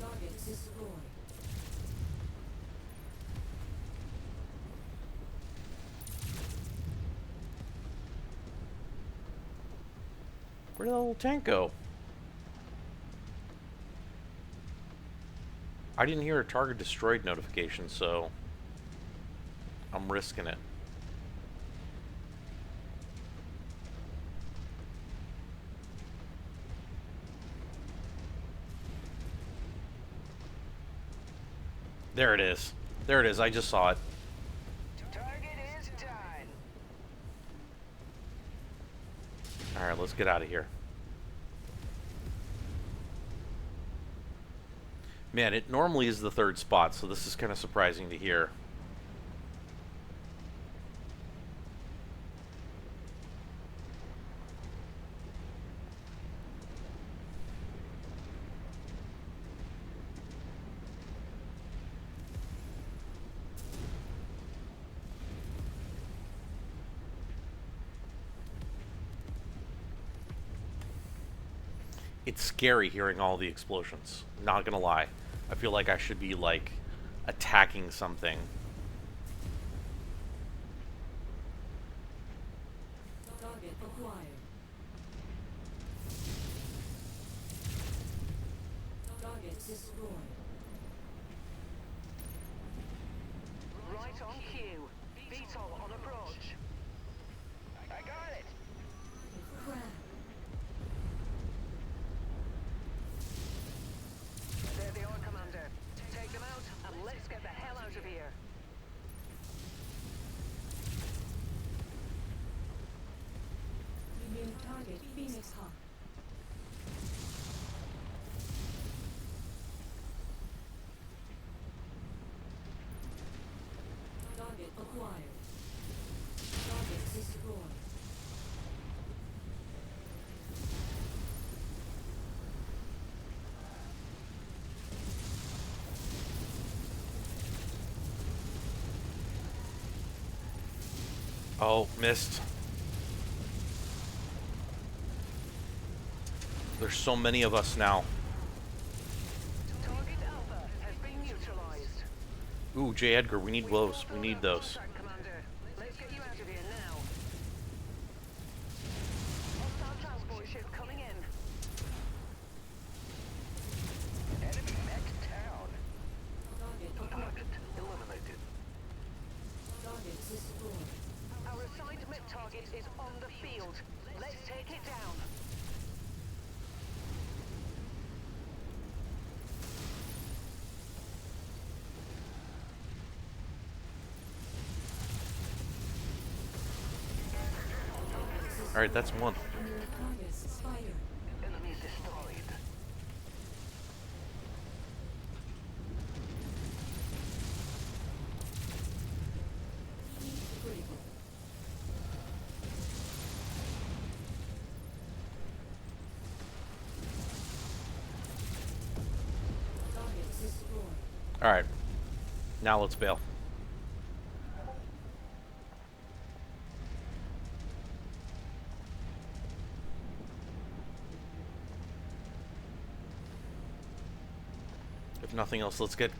[SPEAKER 2] Target destroyed.
[SPEAKER 1] Where did the little tank go? I didn't hear a target destroyed notification, so I'm risking it. There it is. There it is. I just saw it.
[SPEAKER 4] Target is done.
[SPEAKER 1] Alright, let's get out of here. Man, it normally is the third spot, so this is kind of surprising to hear. It's scary hearing all the explosions. Not gonna lie. I feel like I should be, like, attacking something.
[SPEAKER 2] Target acquired. Target destroyed.
[SPEAKER 3] Right on cue. VTOL on approach.
[SPEAKER 4] I got it.
[SPEAKER 2] Crash.
[SPEAKER 3] There they are, Commander. Take them out, and let's get the hell out of here.
[SPEAKER 2] New target Phoenix Hawk. Target acquired. Target destroyed.
[SPEAKER 1] Oh, missed. There's so many of us now.
[SPEAKER 3] Target Alpha has been neutralized.
[SPEAKER 1] Ooh, J. Edgar, we need those. We need those.
[SPEAKER 3] Contact, Commander. Let's get you out of here now. Hostile transport ship coming in.
[SPEAKER 4] Enemy mech down.
[SPEAKER 2] Target
[SPEAKER 4] Target eliminated.
[SPEAKER 2] target destroyed.
[SPEAKER 3] Our assigned mech target is on the field. Let's take it down.
[SPEAKER 1] Alright, that's one.
[SPEAKER 2] New target Spider.
[SPEAKER 4] Enemy destroyed.
[SPEAKER 2] Critical. Target destroyed.
[SPEAKER 1] Alright. Now let's bail. If nothing else, let's get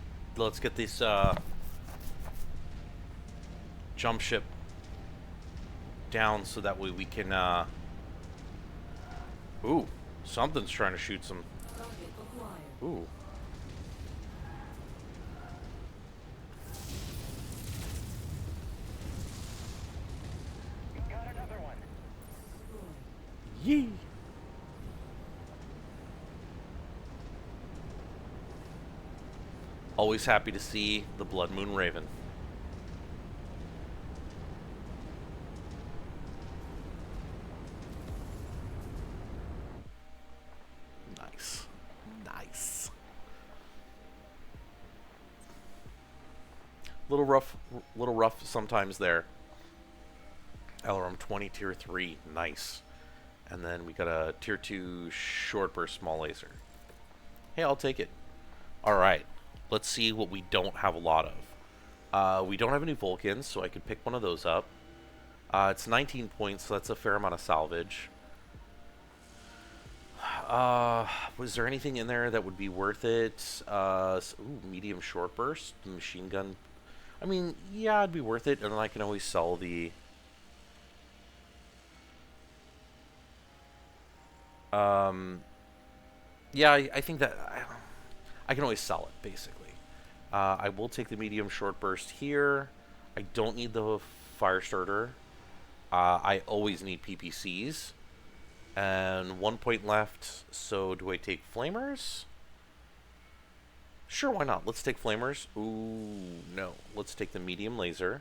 [SPEAKER 1] this jump ship down so that way we can ooh, something's trying to shoot some.
[SPEAKER 2] Target acquired.
[SPEAKER 1] Ooh.
[SPEAKER 4] Got another one.
[SPEAKER 1] Yee. Always happy to see the Blood Moon Raven. Nice. Nice. Little rough sometimes there. LRM 20 tier 3, nice. And then we got a tier 2 short burst small laser. Hey, I'll take it. Alright. Let's see what we don't have a lot of. We don't have any Vulcans, so I could pick one of those up. It's 19 points, so that's a fair amount of salvage. Was there anything in there that would be worth it? Ooh, medium short burst, machine gun. I mean, yeah, it'd be worth it, and then I can always sell the... yeah, I think that... I can always sell it, basically. I will take the medium short burst here. I don't need the fire starter. I always need PPCs. And 1 point left, so do I take flamers? Sure, why not? Let's take flamers. Ooh, no. Let's take the medium laser.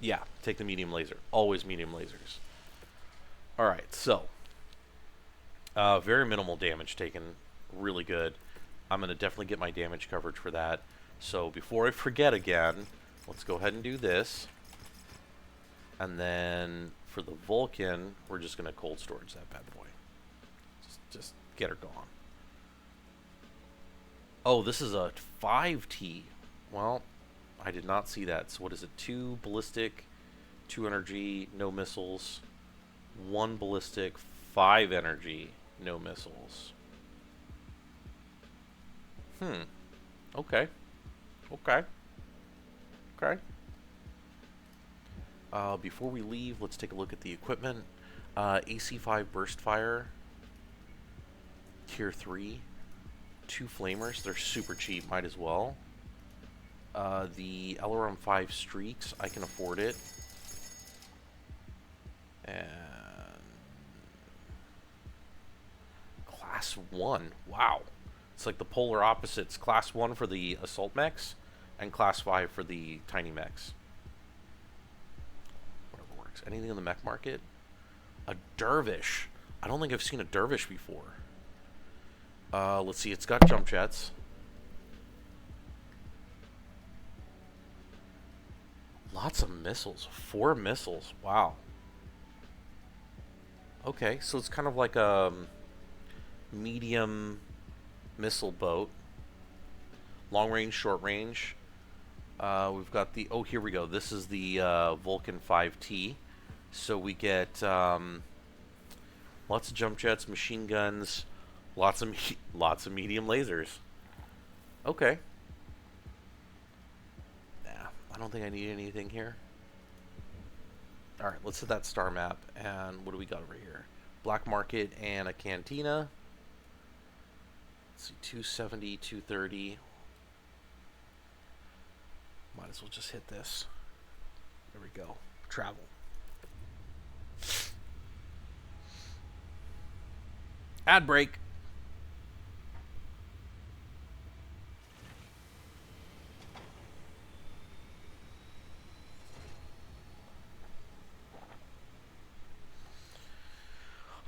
[SPEAKER 1] Yeah, take the medium laser. Always medium lasers. Alright, so. Very minimal damage taken. Really good. I'm going to definitely get my damage coverage for that. So before I forget again, let's go ahead and do this. And then for the Vulcan, we're just going to cold storage that bad boy. Just get her gone. Oh, this is a 5T. Well, I did not see that. So what is it? 2 ballistic, 2 energy, no missiles. 1 ballistic, 5 energy, no missiles. Okay. Okay. Okay. Before we leave, let's take a look at the equipment. AC5 burst fire. Tier 3. 2 flamers. They're super cheap. Might as well. The Aileron 5 streaks. I can afford it. And Class 1. Wow. It's like the polar opposites. Class 1 for the assault mechs. And Class 5 for the tiny mechs. Anything in the mech market? A dervish. I don't think I've seen a dervish before. Let's see. It's got jump jets. Lots of missiles. 4 missiles. Wow. Okay, so it's kind of like a medium missile boat. Long range, short range. We've got the... Oh, here we go. This is the Vulcan 5T. So we get lots of jump jets, machine guns, lots of medium lasers. Okay. Nah, I don't think I need anything here. All right, let's hit that star map. And what do we got over here? Black market and a cantina. Let's see, 270, 230. Might as well just hit this. There we go. Travel. Ad break.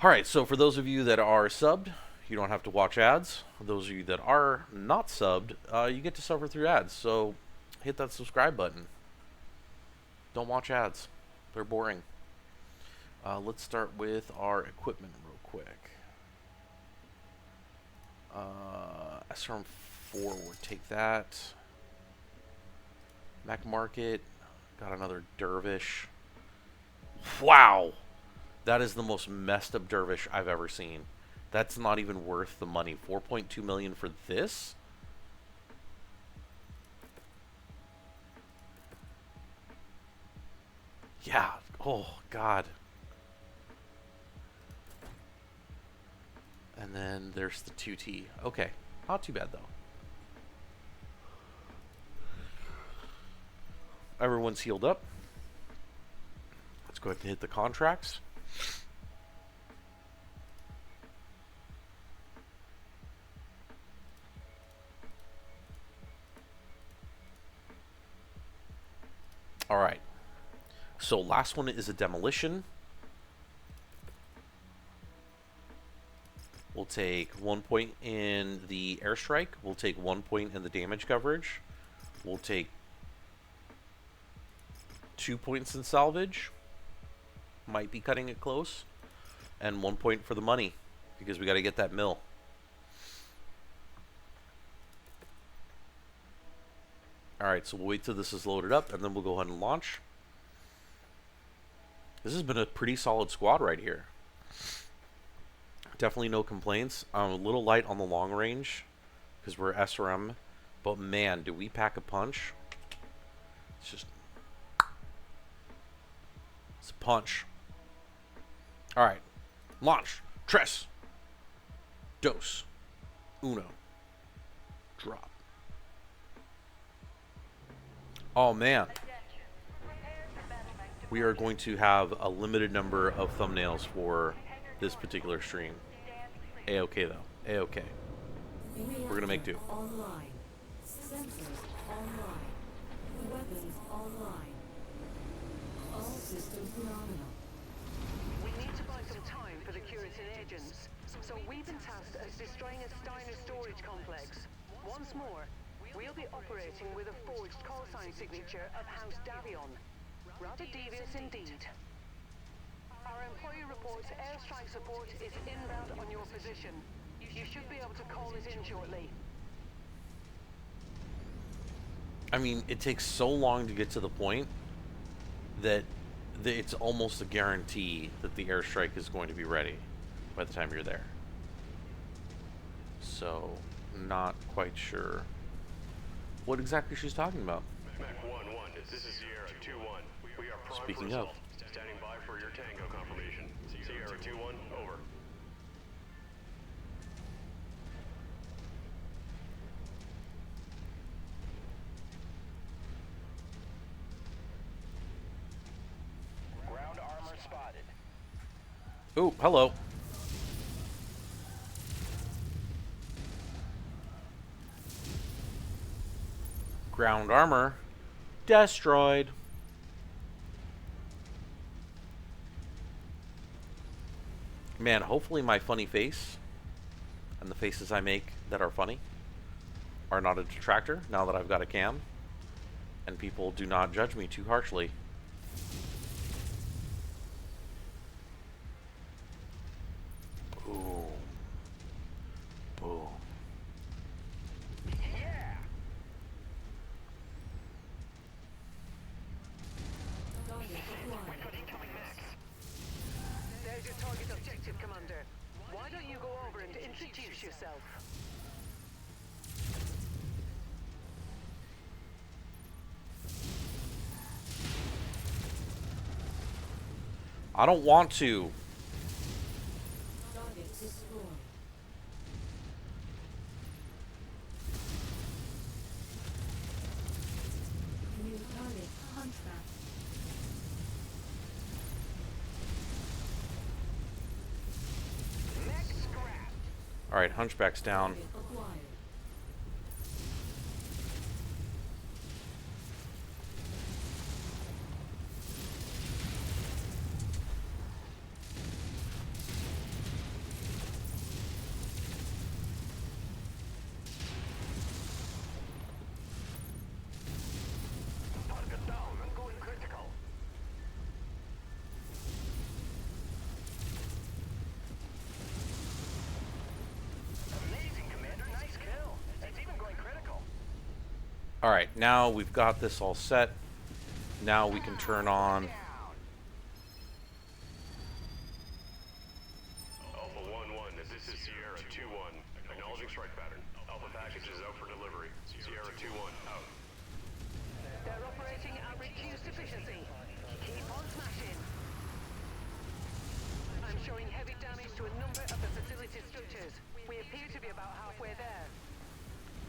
[SPEAKER 1] Alright, so for those of you that are subbed, you don't have to watch ads. For those of you that are not subbed, you get to suffer through ads. So hit that subscribe button. Don't watch ads. They're boring. Let's start with our equipment real quick. SRM4, we'll take that. Mech Market, got another Dervish. Wow! That is the most messed up Dervish I've ever seen. That's not even worth the money. 4.2 million for this? Yeah. Oh, God. And then there's the 2T. Okay. Not too bad, though. Everyone's healed up. Let's go ahead and hit the contracts. All right. So last one is a demolition. We'll take 1 point in the airstrike. We'll take 1 point in the damage coverage. We'll take 2 points in salvage. Might be cutting it close. And 1 point for the money, because we got to get that mill. Alright, so we'll wait till this is loaded up, and then we'll go ahead and launch. This has been a pretty solid squad right here. Definitely no complaints. I'm a little light on the long range, because we're SRM. But man, do we pack a punch. It's just... It's a punch. Alright. Launch. Tres. Dos. Uno. Drop. Oh man. We are going to have a limited number of thumbnails for this particular stream. A-okay though. A-okay. We're gonna make do.
[SPEAKER 2] Online. Sensors online. Weapons online. All systems nominal.
[SPEAKER 3] We need to buy some time for the Curitin agents, so we've been tasked as destroying a Steiner storage complex. Once more, we'll be operating with a forged call sign signature of House Davion. Rather devious indeed. Our employee reports airstrike support is inbound on your position. You should be able to call it in shortly.
[SPEAKER 1] I mean, it takes so long to get to the point that it's almost a guarantee that the airstrike is going to be ready by the time you're there. So, not quite sure what exactly she's talking about.
[SPEAKER 5] Mech 1-1, this is Sierra 2-1. We are primed
[SPEAKER 1] Speaking
[SPEAKER 5] for
[SPEAKER 1] of.
[SPEAKER 5] assault. Standing by for your tango confirmation. Sierra 2-1, over.
[SPEAKER 4] Ground armor spotted.
[SPEAKER 1] Oh, hello. Ground armor destroyed. Man, hopefully my funny face and the faces I make that are funny are not a detractor now that I've got a cam, and people do not judge me too harshly. Boom. Boom.
[SPEAKER 4] Yeah!
[SPEAKER 2] Target acquired.
[SPEAKER 3] There's your target objective, Commander. Why don't you go over and introduce yourself?
[SPEAKER 1] I don't want to.
[SPEAKER 2] Target destroyed. New target Hunchback.
[SPEAKER 4] Mech scrap.
[SPEAKER 1] Alright, Hunchback's down.
[SPEAKER 2] Target acquired.
[SPEAKER 4] Target down and going critical. Amazing, Commander. Nice kill. It's even going critical.
[SPEAKER 1] Alright, now we've got this all set. Now we can turn on.
[SPEAKER 4] Down.
[SPEAKER 5] Alpha 1-1, this is Sierra 2-1. Acknowledging strike pattern. Alpha package is out for delivery. Sierra 2-1, out.
[SPEAKER 3] They're operating at reduced efficiency. Keep on smashing. I'm showing heavy damage to a number of the facility structures. We appear to be about halfway there.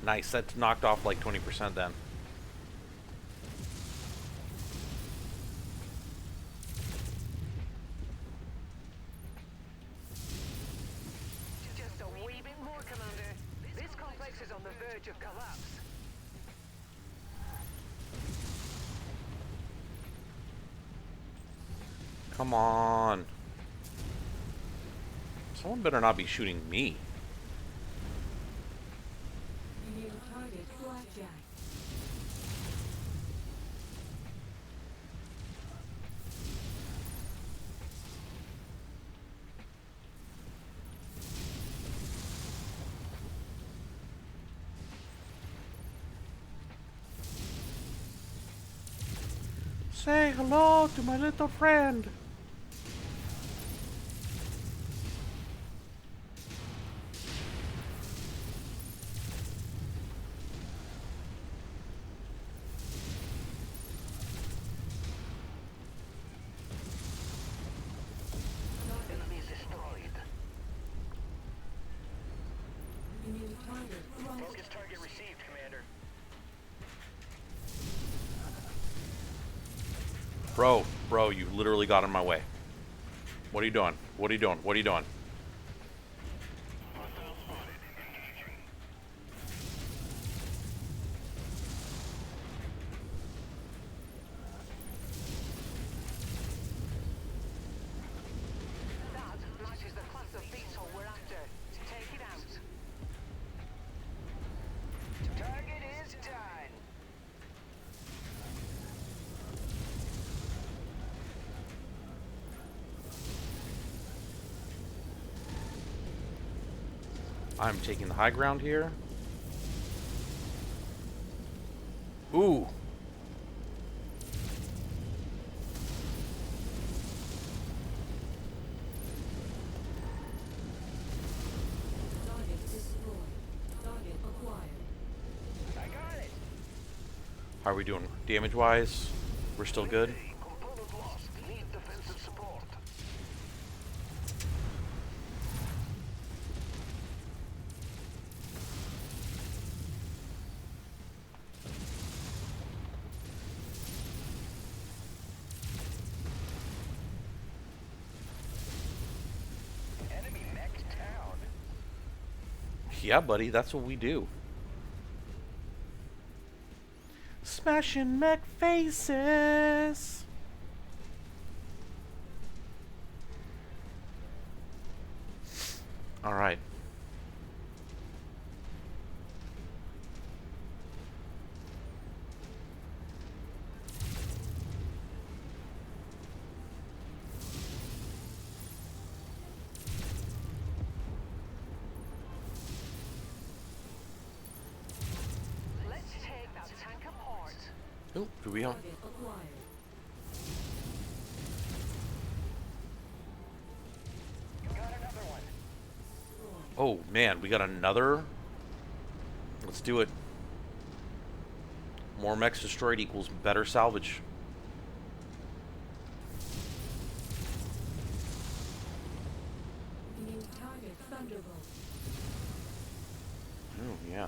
[SPEAKER 1] Nice, that's knocked off like 20% then.
[SPEAKER 3] Just a wee bit more, Commander. This complex is on the verge of collapse.
[SPEAKER 1] Come on. Someone better not be shooting me.
[SPEAKER 2] New target Blackjack.
[SPEAKER 1] Say hello to my little friend.
[SPEAKER 4] Enemies destroyed.
[SPEAKER 2] New target
[SPEAKER 1] Bro, you literally got in my way. What are you doing? What are you doing? What are you doing?
[SPEAKER 3] That matches the class of beetle we're after. Take it out.
[SPEAKER 4] Target is done.
[SPEAKER 1] I'm taking the high ground here. Ooh.
[SPEAKER 2] Target destroyed. Target acquired.
[SPEAKER 4] I got it.
[SPEAKER 1] How are we doing? Damage-wise, we're still good.
[SPEAKER 4] Component lost. Need defensive support. Enemy mech town.
[SPEAKER 1] Yeah, buddy, that's what we do. Smashing mech faces. All right.
[SPEAKER 3] Let's take that tank apart.
[SPEAKER 1] Oh, do we all?
[SPEAKER 2] Target acquired.
[SPEAKER 4] You got another one.
[SPEAKER 1] Oh man, we got another. Let's do it. More mechs destroyed equals better salvage.
[SPEAKER 2] New target Thunderbolt.
[SPEAKER 1] Oh yeah.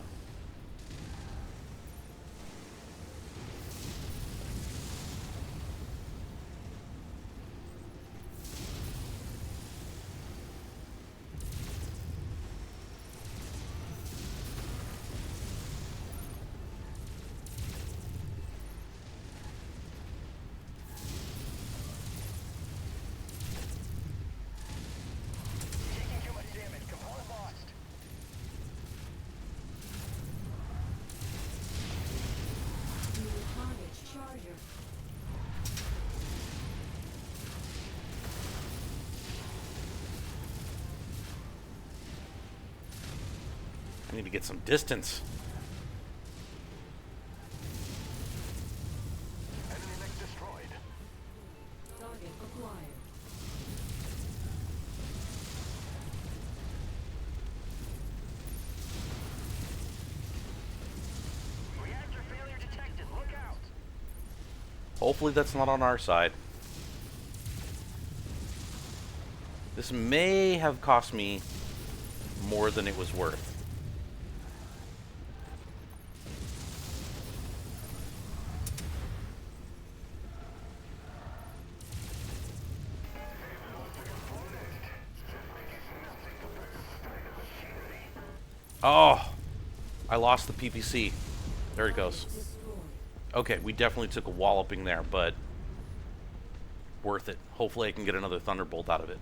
[SPEAKER 4] Taking too much damage. Component lost.
[SPEAKER 2] New target Charger.
[SPEAKER 1] I need to get some distance.
[SPEAKER 4] Enemy mech destroyed.
[SPEAKER 2] Target acquired.
[SPEAKER 4] Reactor failure detected. Look out.
[SPEAKER 1] Hopefully that's not on our side. This may have cost me more than it was worth. Oh, I lost the PPC. There it goes.
[SPEAKER 2] Destroyed.
[SPEAKER 1] Okay, we definitely took a walloping there, but worth it. Hopefully I can get another Thunderbolt out of it.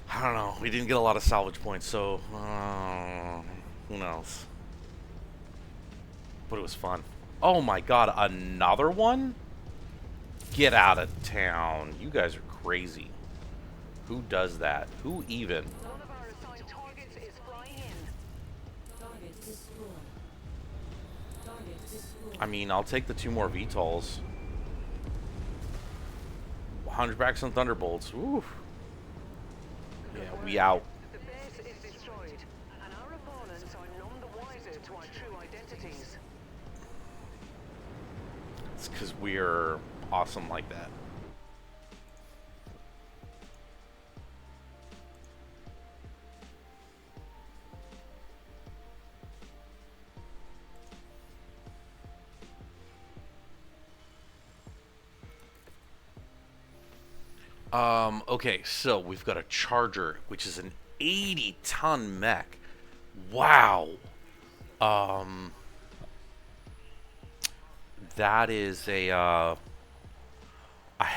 [SPEAKER 1] I don't know. We didn't get a lot of salvage points, so who knows? But it was fun. Oh my god, another one? Get out of town. You guys are crazy. Who does that? Who even?
[SPEAKER 3] One of our assigned targets is flying in.
[SPEAKER 2] Target destroyed. Target destroyed.
[SPEAKER 1] I mean, I'll take the 2 more VTOLs. 100 backs on Thunderbolts. Ooh. Yeah, we out.
[SPEAKER 3] The base is destroyed, and our opponents are none the wiser to our true identities.
[SPEAKER 1] It's because we're awesome like that. Okay, so we've got a Charger, which is an 80-ton mech. Wow. That is a, I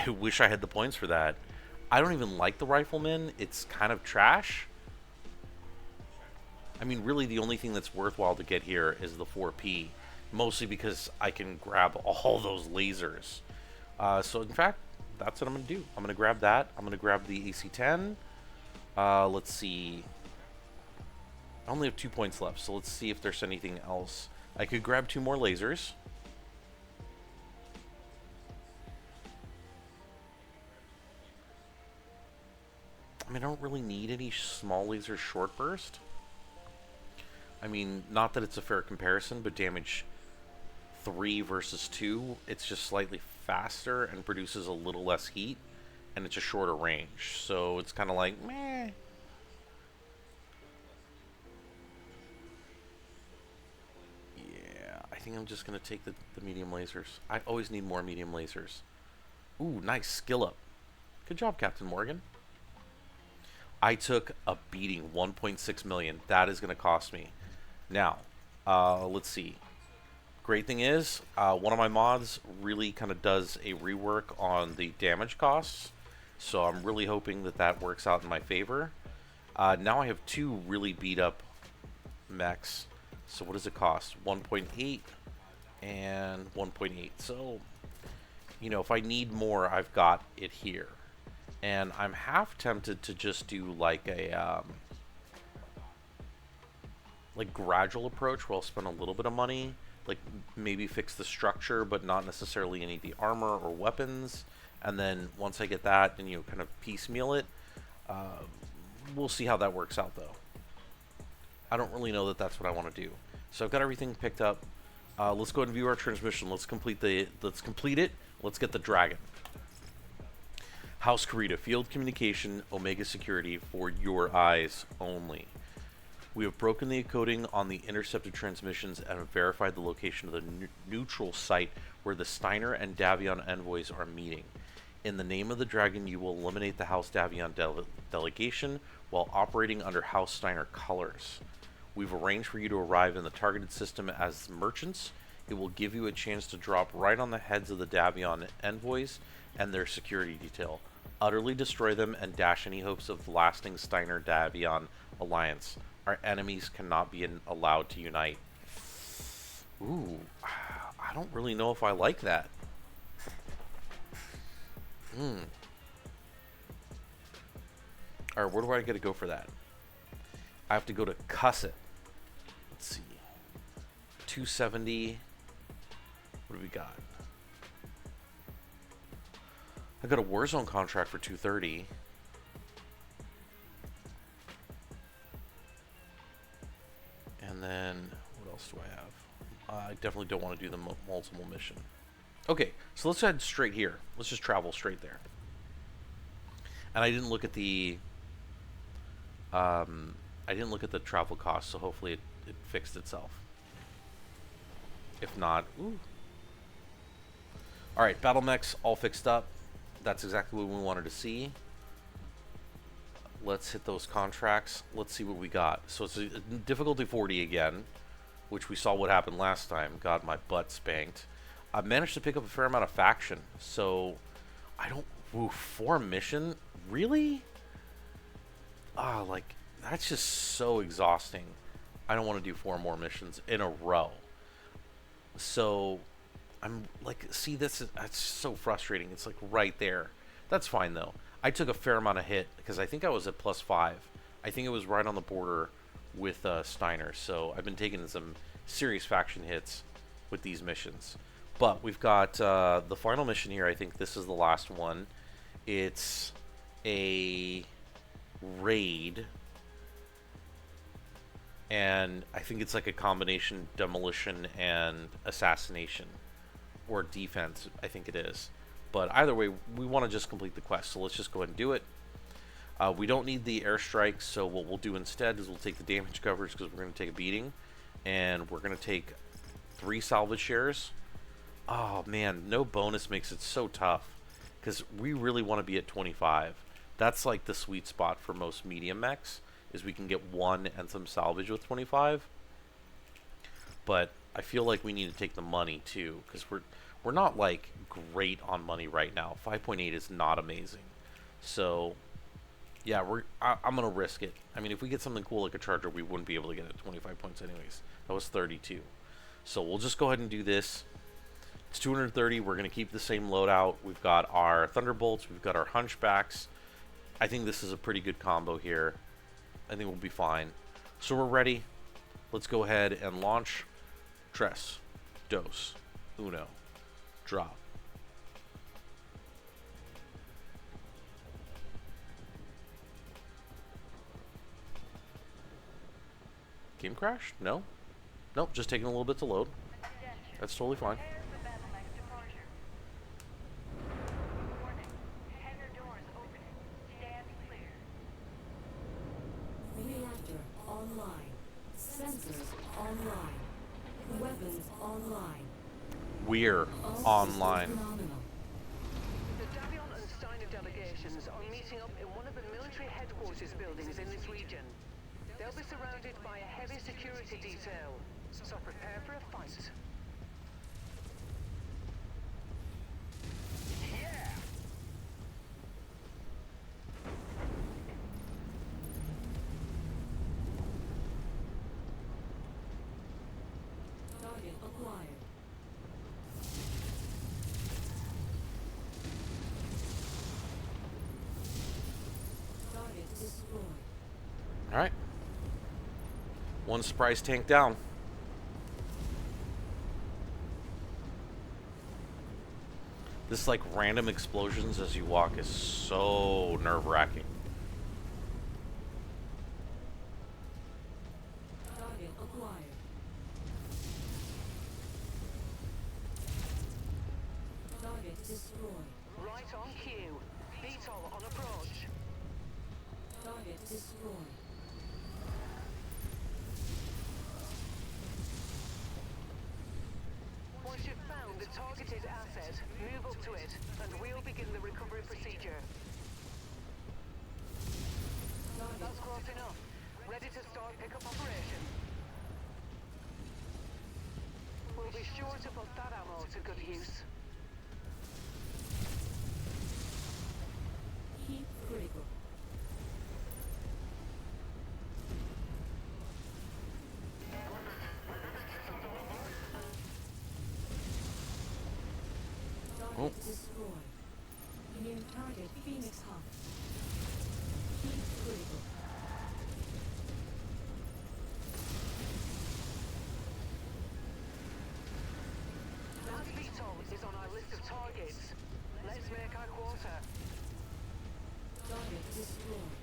[SPEAKER 1] wish I had the points for that. I don't even like the Rifleman. It's kind of trash. I mean, really, the only thing that's worthwhile to get here is the 4P. Mostly because I can grab all those lasers. So, in fact, that's what I'm going to do. I'm going to grab that. I'm going to grab the AC-10. Let's see. I only have 2 points left, so let's see if there's anything else. I could grab 2 more lasers. I mean, I don't really need any small laser short burst. I mean, not that it's a fair comparison, but damage 3 versus 2, it's just slightly faster and produces a little less heat, and it's a shorter range. So it's kind of like, meh. Yeah, I think I'm just going to take the medium lasers. I always need more medium lasers. Ooh, nice skill up. Good job, Captain Morgan. I took a beating, 1.6 million. That is going to cost me. Now, let's see. Great thing is, one of my mods really kind of does a rework on the damage costs. So I'm really hoping that that works out in my favor. Now I have 2 really beat up mechs. So what does it cost? 1.8 and 1.8. So, you know, if I need more, I've got it here. And I'm half tempted to just do like a like gradual approach where I'll spend a little bit of money, like maybe fix the structure but not necessarily any of the armor or weapons, and then once I get that, then you kind of piecemeal it. We'll see how that works out though. I don't really know that that's what I want to do. So I've got everything picked up. Let's go ahead and view our transmission. Let's complete it. Let's get the dragon. House Karita, field communication, Omega security for your eyes only. We have broken the encoding on the intercepted transmissions and have verified the location of the neutral site where the Steiner and Davion envoys are meeting. In the name of the dragon, you will eliminate the House Davion delegation while operating under House Steiner colors. We've arranged for you to arrive in the targeted system as merchants. It will give you a chance to drop right on the heads of the Davion envoys and their security detail. Utterly destroy them and dash any hopes of lasting Steiner-Davion alliance. Our enemies cannot be allowed to unite. Ooh, I don't really know if I like that. Alright, where do I get to go for that? I have to go to Cusset. Let's see. 270. What do we got? I got a Warzone contract for 230. And then, what else do I have? I definitely don't want to do the multiple mission. Okay, so let's head straight here. Let's just travel straight there. And I didn't look at the travel cost, so hopefully it fixed itself. If not, ooh. Alright, battle mechs all fixed up. That's exactly what we wanted to see. Let's hit those contracts. Let's see what we got. So it's a difficulty 40 again, which we saw what happened last time. Got my butt spanked. I managed to pick up a fair amount of faction. So I don't... Ooh, 4 mission? Really? Like, that's just so exhausting. I don't want to do 4 more missions in a row. So I'm like, see, that's so frustrating. It's like right there. That's fine though. I took a fair amount of hit because I think I was at +5. I think it was right on the border with Steiner. So I've been taking some serious faction hits with these missions. But we've got the final mission here. I think this is the last one. It's a raid. And I think it's like a combination demolition and assassination. Or defense, I think it is. But either way, we want to just complete the quest. So let's just go ahead and do it. We don't need the airstrikes, so what we'll do instead is we'll take the damage coverage because we're going to take a beating. And we're going to take 3 salvage shares. Oh man, no bonus makes it so tough. because we really want to be at 25. That's like the sweet spot for most medium mechs, is we can get 1 and some salvage with 25. But I feel like we need to take the money too, because we're not like great on money right now. 5.8 is not amazing. So yeah, I'm gonna risk it. I mean, if we get something cool like a charger, we wouldn't be able to get it at 25 points anyways. That was 32. So we'll just go ahead and do this. It's 230. We're gonna keep the same loadout. We've got our Thunderbolts. We've got our Hunchbacks. I think this is a pretty good combo here. I think we'll be fine. So we're ready. Let's go ahead and launch. Tres, dos, uno, drop. Game crash? No? Nope, just taking a little bit to load. That's totally fine.
[SPEAKER 2] Reactor online. Sensors online. Weapons online.
[SPEAKER 1] We're online.
[SPEAKER 2] Phenomenal.
[SPEAKER 3] The Davion and Steiner delegations are meeting up in one of the military headquarters buildings in this region. They'll be surrounded by a heavy security detail, so prepare for a fight.
[SPEAKER 2] Target acquired. Target destroyed.
[SPEAKER 1] Alright. One surprise tank down. This like random explosions as you walk is so nerve-wracking.
[SPEAKER 2] Target acquired. Target destroyed.
[SPEAKER 3] Right on cue. VTOL on approach.
[SPEAKER 2] Target destroyed.
[SPEAKER 3] Once you've found the targeted asset, move up to it, and we'll begin the recovery procedure. That's close enough. Ready to start pickup operation. We'll be sure to put that ammo to good use.
[SPEAKER 2] Heat critical. Target destroyed. New target Phoenix Hub. Heat critical.
[SPEAKER 3] That VTOL is on our list of targets. Let's make our quota.
[SPEAKER 2] Target destroyed.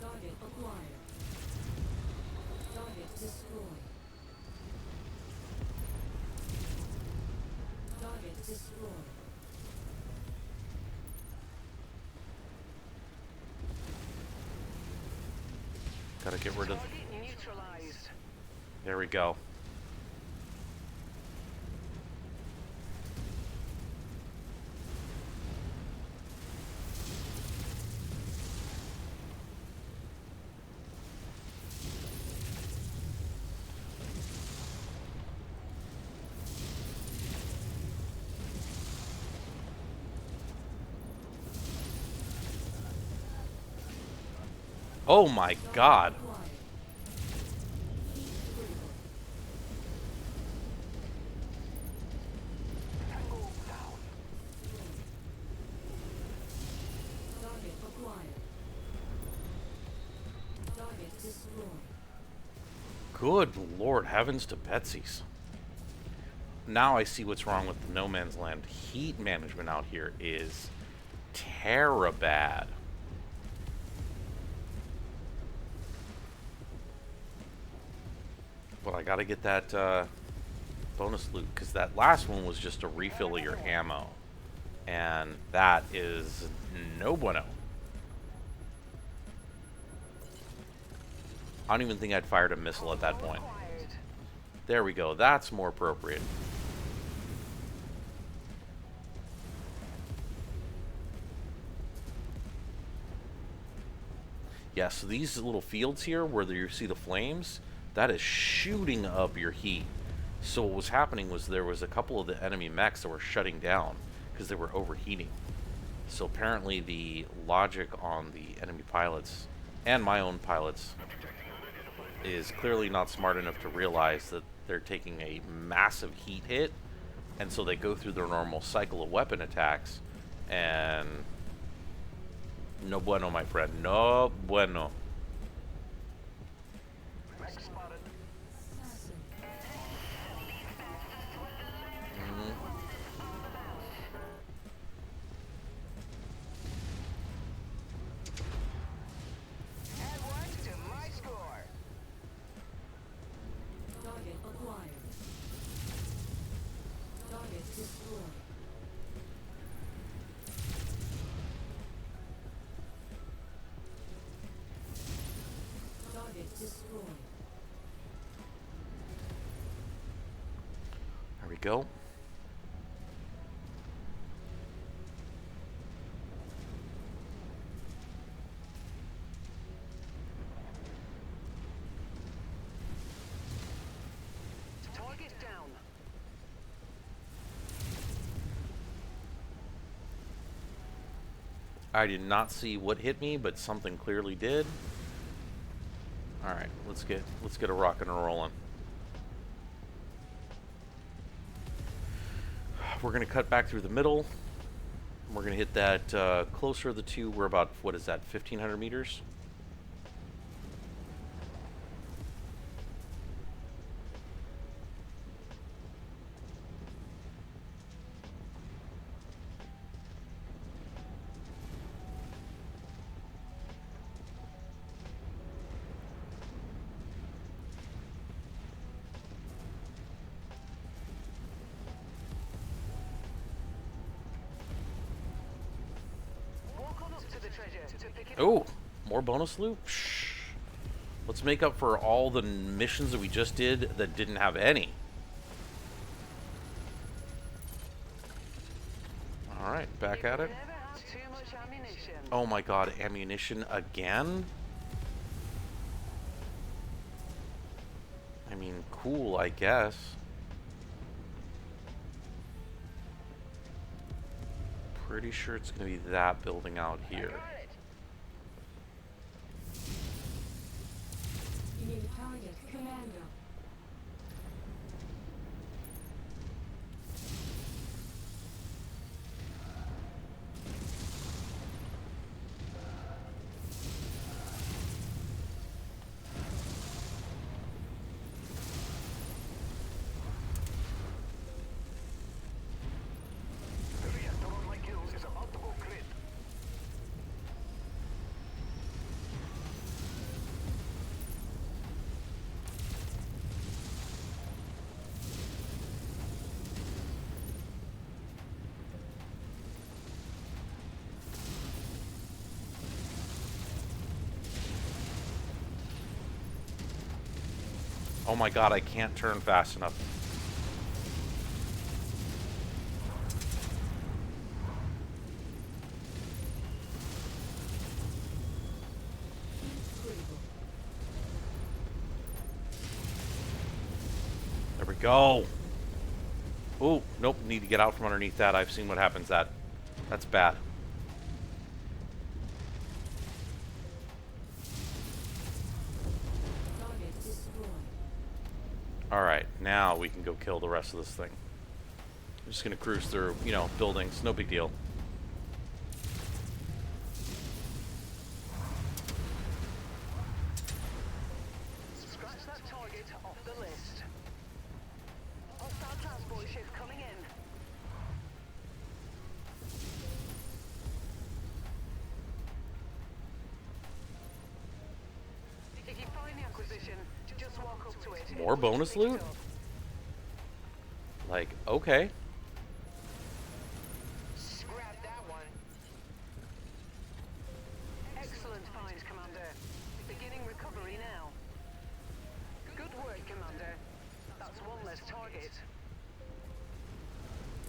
[SPEAKER 2] Target acquired. Target destroyed. Target destroyed.
[SPEAKER 1] Gotta get rid of...
[SPEAKER 3] Target neutralized.
[SPEAKER 1] There we go. Oh my god.
[SPEAKER 2] Acquired. Heat critical. Target acquired. Target destroyed.
[SPEAKER 1] Good Lord heavens to Betsy's. Now I see what's wrong with the No Man's Land. Heat management out here is terra-bad. But I gotta get that bonus loot, because that last one was just a refill of your ammo. And that is no bueno. I don't even think I'd fired a missile at that point.
[SPEAKER 3] Acquired.
[SPEAKER 1] There we go. That's more appropriate. Yeah, so these little fields here where you see the flames, that is shooting up your heat. So what was happening was there was a couple of the enemy mechs that were shutting down because they were overheating. So apparently the logic on the enemy pilots and my own pilots is clearly not smart enough to realize that they're taking a massive heat hit, and so they go through their normal cycle of weapon attacks, and no bueno, my friend, no bueno.
[SPEAKER 4] Mech spotted.
[SPEAKER 2] Assassin.
[SPEAKER 4] Add one to my score.
[SPEAKER 2] Target acquired. Target destroyed. Target destroyed.
[SPEAKER 1] There we go.
[SPEAKER 3] Target down.
[SPEAKER 1] I did not see what hit me, but something clearly did. All right, let's get a rockin' and rollin'. We're gonna cut back through the middle. We're gonna hit that closer of the two. We're about, what is that, 1,500 meters?
[SPEAKER 3] Walk on up to the treasure to pick it up.
[SPEAKER 1] Oh, more bonus loot? Psh. Let's make up for all the missions that we just did that didn't have any. All right, back at it.
[SPEAKER 3] Never have too much ammunition.
[SPEAKER 1] Oh my god, ammunition again? I mean, cool, I guess. Pretty sure it's gonna be that building out here.
[SPEAKER 4] Got it.
[SPEAKER 2] You need a target commander.
[SPEAKER 4] The reactor on my kills is about to go crit.
[SPEAKER 1] Oh my god, I can't turn fast enough.
[SPEAKER 2] Critical.
[SPEAKER 1] There we go. Oh, nope, need to get out from underneath that. I've seen what happens that. That's bad.
[SPEAKER 2] Target destroyed.
[SPEAKER 1] Alright, now we can go kill the rest of this thing. I'm just gonna cruise through, you know, buildings. No big deal.
[SPEAKER 3] Scratch that target off the list. Hostile transport ship coming in. If you find the acquisition, just walk up to it.
[SPEAKER 1] More bonus
[SPEAKER 3] Pick it
[SPEAKER 1] loot?
[SPEAKER 3] up.
[SPEAKER 1] Like, okay.
[SPEAKER 4] Scrap that one.
[SPEAKER 3] Excellent find, Commander. Beginning recovery now. Good work, Commander. That's one less target.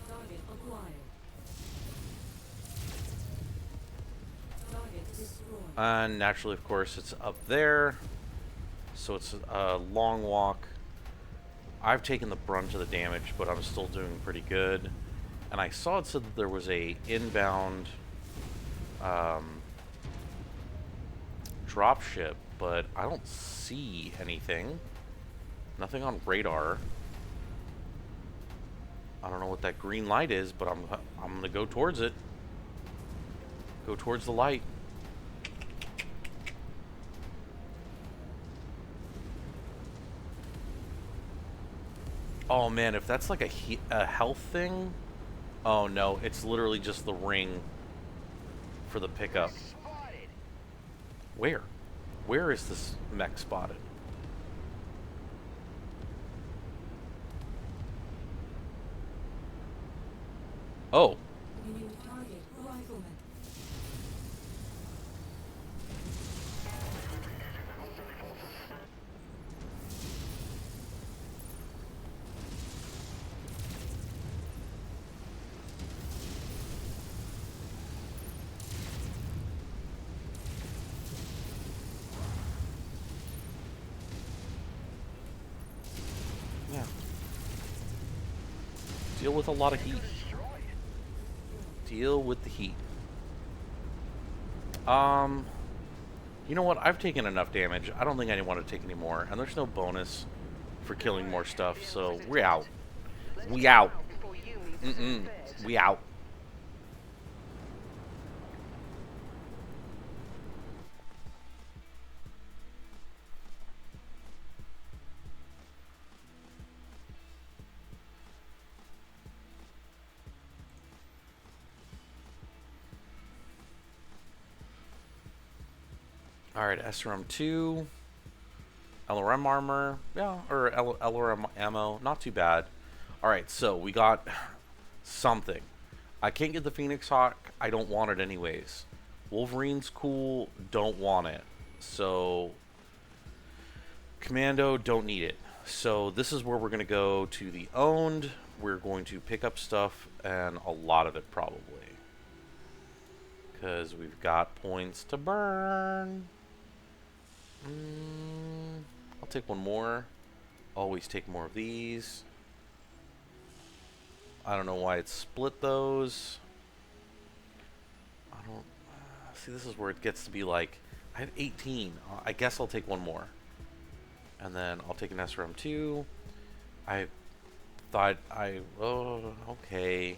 [SPEAKER 2] Target acquired. Target destroyed.
[SPEAKER 1] And naturally, of course, it's up there. So it's a long walk. I've taken the brunt of the damage, but I'm still doing pretty good. And I saw it said that there was a inbound dropship, but I don't see anything. Nothing on radar. I don't know what that green light is, but I'm gonna go towards it. Go towards the light. Oh man, if that's like a health thing, oh no, it's literally just the ring for the pickup.
[SPEAKER 4] Spotted.
[SPEAKER 1] Where? Where is this mech spotted? Oh,
[SPEAKER 2] New target rifleman.
[SPEAKER 1] yeah. Deal with a lot of heat. Deal with the heat. You know what? I've taken enough damage. I don't think I want to take any more. And there's no bonus for killing more stuff, so we're out. We out.
[SPEAKER 3] Before you meet
[SPEAKER 1] Mm-mm.
[SPEAKER 3] Cusset.
[SPEAKER 1] We out. Alright, SRM 2. LRM armor. Yeah, or LRM ammo. Not too bad. Alright, so we got something. I can't get the Phoenix Hawk. I don't want it anyways. Wolverine's cool. Don't want it. So, Commando, don't need it. So this is where we're going to go to the owned. We're going to pick up stuff, and a lot of it probably. Because we've got points to burn. I'll take one more. Always take more of these. I don't know why it split those. I don't... see, this is where it gets to be like... I have 18. I guess I'll take one more. And then I'll take an SRM2. I thought I... oh, okay.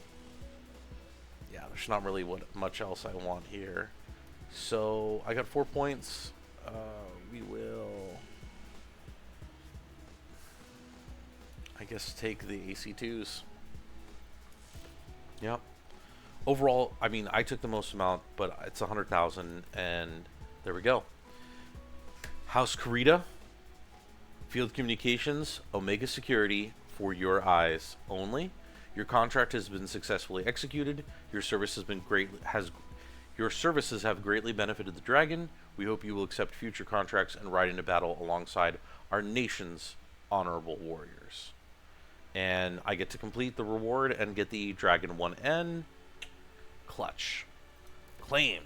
[SPEAKER 1] Yeah, there's not really much else I want here. So, I got 4 points. We will... I guess take the AC2s. Yep. Overall, I mean, I took the most amount, but it's 100,000, and there we go. House Karita, Field Communications, Omega Security, for your eyes only. Your contract has been successfully executed. Your service has been your services have greatly benefited the Dragon. We hope you will accept future contracts and ride into battle alongside our nation's honorable warriors. And I get to complete the reward and get the Dragon 1N. Clutch. Claim.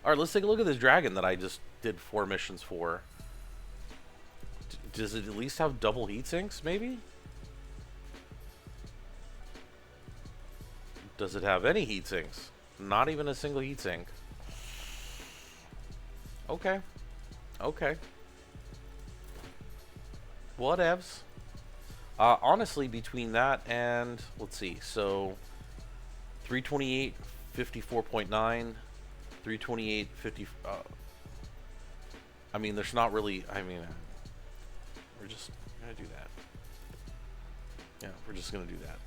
[SPEAKER 1] Alright, let's take a look at this dragon that I just did 4 missions for. Does it at least have double heat sinks, maybe? Does it have any heat sinks? Not even a single heat sink. Okay. Okay. Whatevs. Honestly, between that and, let's see, so 328, 54.9, 328, 50, I mean, there's not really, I mean, we're just gonna do that. Yeah, we're just gonna do that.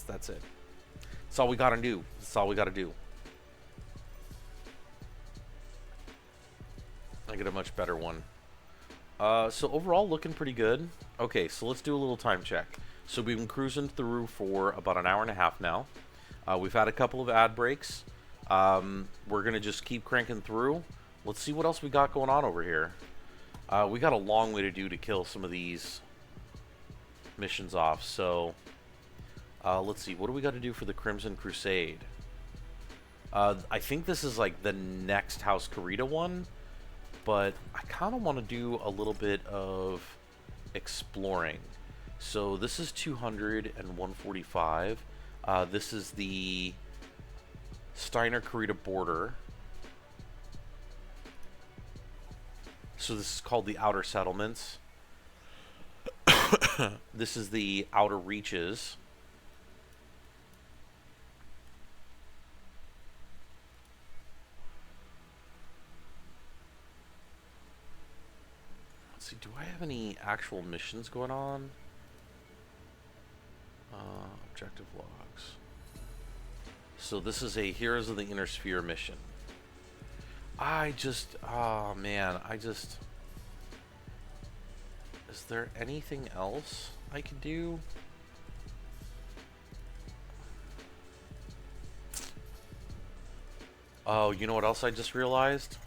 [SPEAKER 1] That's it. That's all we gotta do. That's all we gotta do. I get a much better one. So overall, looking pretty good. Okay, so let's do a little time check. So we've been cruising through for about an hour and a half now. We've had a couple of ad breaks. We're going to just keep cranking through. Let's see what else we got going on over here. We got a long way to do to kill some of these missions off, so let's see. What do we got to do for the Crimson Crusade? I think this is like the next House Karita one, but I kind of want to do a little bit of exploring. So this is 200 and 145. This is the Steiner Karita border. So this is called the Outer Settlements. This is the Outer Reaches. Let's see, do I have any actual missions going on? Objective logs. So this is a Heroes of the Inner Sphere mission. Oh man, is there anything else I could do? Oh, you know what else I just realized?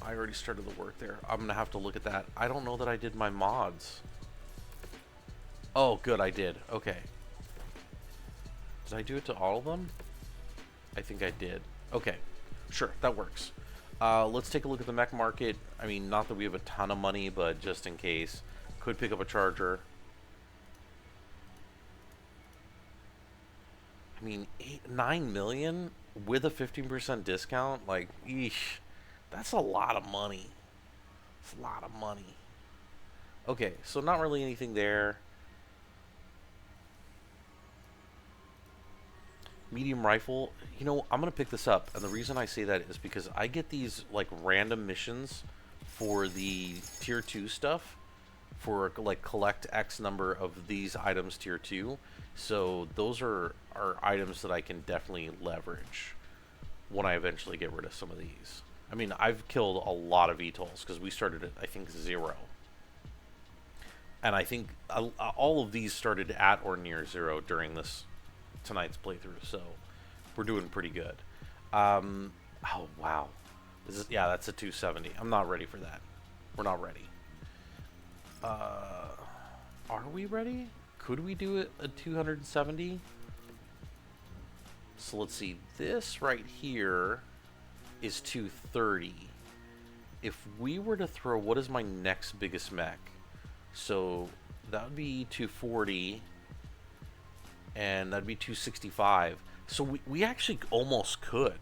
[SPEAKER 1] I already started the work there. I'm gonna have to look at that. I don't know that I did my mods. Oh, good, I did. Okay. Did I do it to all of them? I think I did. Okay. Sure, that works. Let's take a look at the mech market. I mean, not that we have a ton of money, but just in case. Could pick up a charger. I mean, 9 million with a 15% discount? Like, eesh. That's a lot of money. It's a lot of money. Okay, so not really anything there. Medium rifle. You know, I'm going to pick this up. And the reason I say that is because I get these, like, random missions for the tier 2 stuff. For, like, collect X number of these items tier 2. So those are items that I can definitely leverage when I eventually get rid of some of these. I mean, I've killed a lot of VTOLs because we started at, I think, 0. And I think all of these started at or near 0 during tonight's playthrough, so we're doing pretty good. Oh, wow. Yeah, that's a 270. I'm not ready for that. We're not ready. Are we ready? Could we do it a 270? So let's see. This right here is 230. If we were to throw, what is my next biggest mech? So that would be 240, and that'd be 265. So we actually almost could.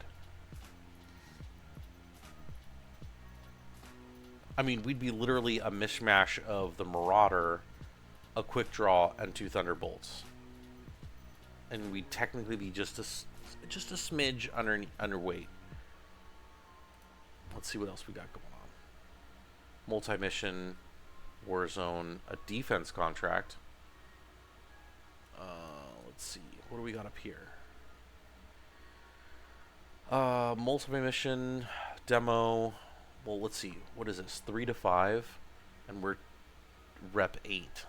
[SPEAKER 1] I mean, we'd be literally a mishmash of the Marauder, a Quick Draw, and 2 Thunderbolts. And we'd technically be just a smidge underweight. Let's see what else we got going on. Multi-mission, Warzone, a defense contract. Let's see. What do we got up here? Multi-mission, demo. Well, let's see. What is this? 3 to 5. And we're rep 8.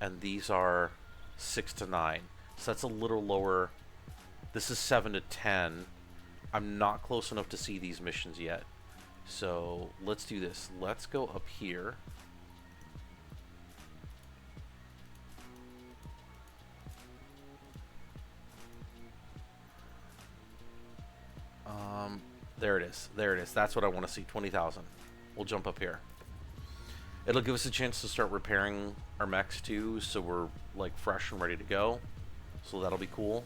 [SPEAKER 1] And these are 6 to 9. So that's a little lower. This is 7 to 10. I'm not close enough to see these missions yet. So let's do this. Let's go up here. There it is. There it is. That's what I want to see. 20,000. We'll jump up here. It'll give us a chance to start repairing our mechs too, so we're like fresh and ready to go. So that'll be cool.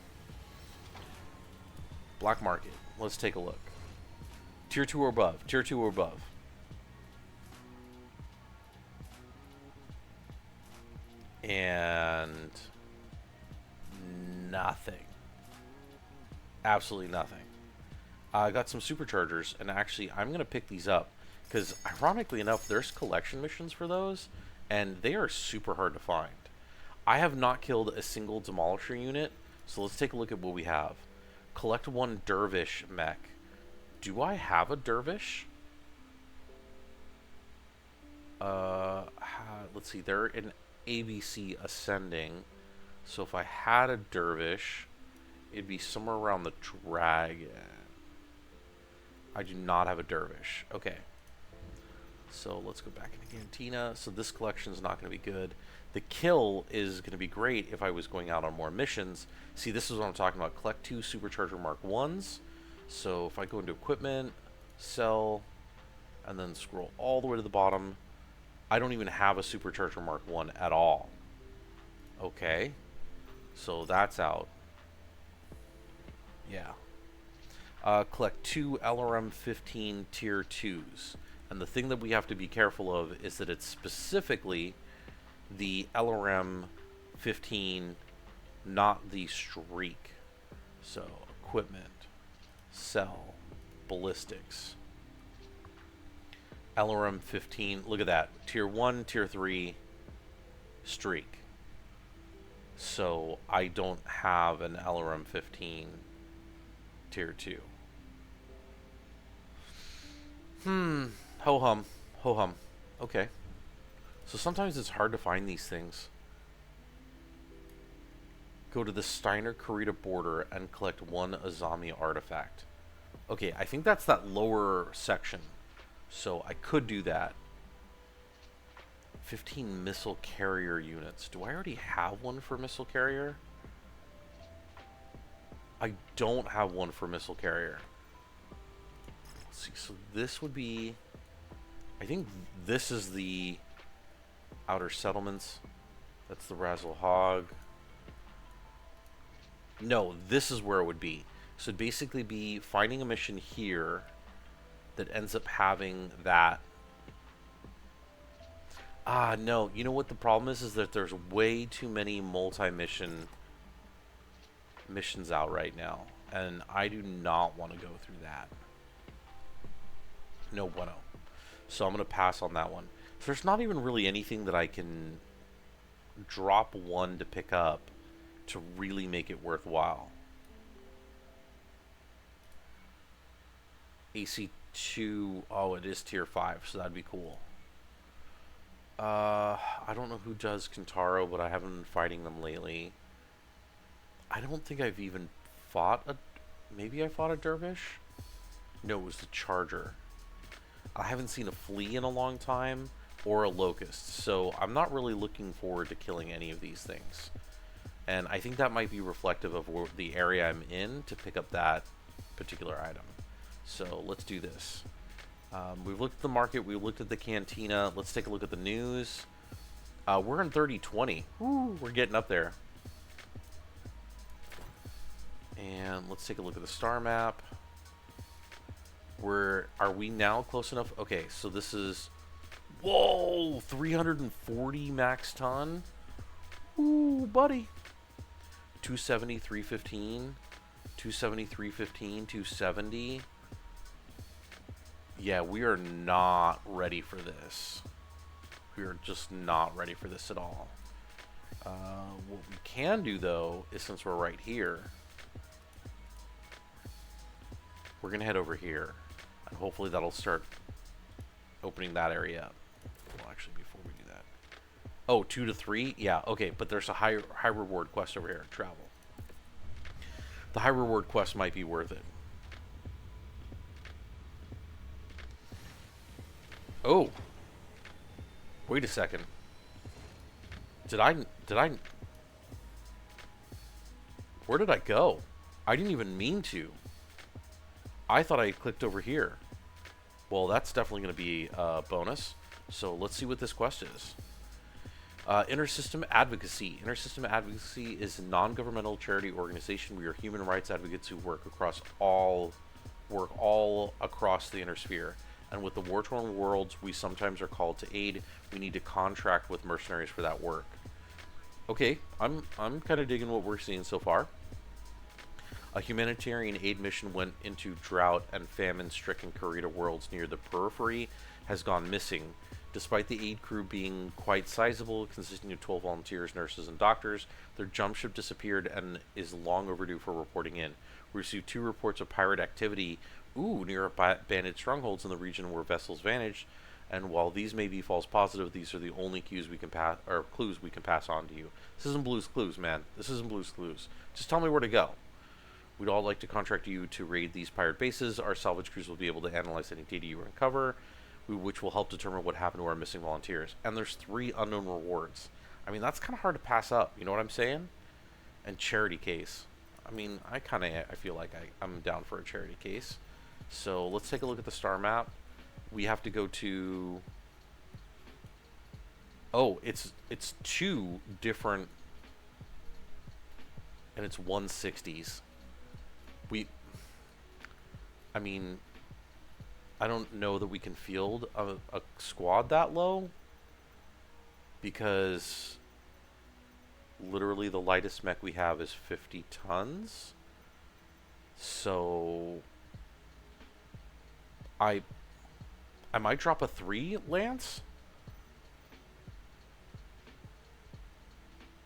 [SPEAKER 1] Black market. Let's take a look. Tier 2 or above. Tier 2 or above. And nothing. Absolutely nothing. I got some superchargers, and actually I'm going to pick these up because ironically enough, there's collection missions for those, and they are super hard to find. I have not killed a single Demolisher unit, so let's take a look at what we have. Collect 1 Dervish mech. Do I have a Dervish? Let's see, they're in ABC Ascending. So if I had a Dervish, It'd be somewhere around the dragon. I do not have a dervish. Okay. So let's go back into Cantina. So this collection is not going to be good. The kill is going to be great if I was going out on more missions. See, this is what I'm talking about. Collect 2 Supercharger Mark 1s. So if I go into equipment, sell, and then scroll all the way to the bottom, I don't even have a Supercharger Mark 1 at all. Okay. So that's out. Yeah. Collect 2 LRM 15 tier 2s. And the thing that we have to be careful of is that it's specifically the LRM 15, not the streak. So, equipment, sell, ballistics. LRM 15, look at that. Tier 1, tier 3, streak. So, I don't have an LRM 15 tier 2. Ho-hum. Ho-hum. Okay. So sometimes it's hard to find these things. Go to the Steiner-Kurita border and collect 1 Azami artifact. Okay, I think that's that lower section. So I could do that. 15 missile carrier units. Do I already have one for missile carrier? I don't have one for missile carrier. Let's see, so this would be... I think this is the outer settlements. That's the Razzle Hog. No, this is where it would be. So it'd basically be finding a mission here that ends up having that. Ah, no. You know what the problem is that there's way too many multi-mission missions out right now. And I do not want to go through that. No bueno. So I'm going to pass on that one. So there's not even really anything that I can drop 1 to pick up to really make it worthwhile. AC2, oh, it is tier 5, so that'd be cool. I don't know who does Kintaro, but I haven't been fighting them lately. I don't think I've even fought a... Maybe I fought a Dervish? No, it was the Charger. I haven't seen a Flea in a long time, or a Locust, so I'm not really looking forward to killing any of these things. And I think that might be reflective of the area I'm in to pick up that particular item. So let's do this. We've looked at the market, we've looked at the cantina, let's take a look at the news. We're in 3020. Woo, we're getting up there. And let's take a look at the star map. Are we now close enough? Okay, so this is... Whoa! 340 max ton? Ooh, buddy. 270, 315. 270, 315, 270. Yeah, we are not ready for this. We are just not ready for this at all. What we can do, though, is since we're right here, we're going to head over here. And hopefully that'll start opening that area up. Well, actually, before we do that. Oh, 2 to 3? Yeah, okay, but there's a high reward quest over here. Travel. The high reward quest might be worth it. Oh. Wait a second. Did I... Where did I go? I didn't even mean to. I thought I clicked over here. Well, that's definitely going to be a bonus. So let's see what this quest is. Intersystem Advocacy. Intersystem Advocacy is a non-governmental charity organization. We are human rights advocates who work all across the Intersphere. And with the war-torn worlds, we sometimes are called to aid. We need to contract with mercenaries for that work. Okay, I'm kind of digging what we're seeing so far. A humanitarian aid mission went into drought and famine-stricken Kurita worlds near the periphery has gone missing. Despite the aid crew being quite sizable, consisting of 12 volunteers, nurses, and doctors, their jump ship disappeared and is long overdue for reporting in. We received 2 reports of pirate activity, near abandoned strongholds in the region where vessels vanished, and while these may be false positive, these are the only clues we can pass on to you. This isn't Blue's Clues, man. This isn't Blue's Clues. Just tell me where to go. We'd all like to contract you to raid these pirate bases. Our salvage crews will be able to analyze any data you uncover, which will help determine what happened to our missing volunteers. And there's 3 unknown rewards. I mean, that's kind of hard to pass up. You know what I'm saying? And charity case. I mean, I feel like I'm down for a charity case. So let's take a look at the star map. We have to go to... Oh, it's 2 different... And it's 160s. I mean, I don't know that we can field a squad that low, because literally the lightest mech we have is 50 tons. So I might drop a 3 lance.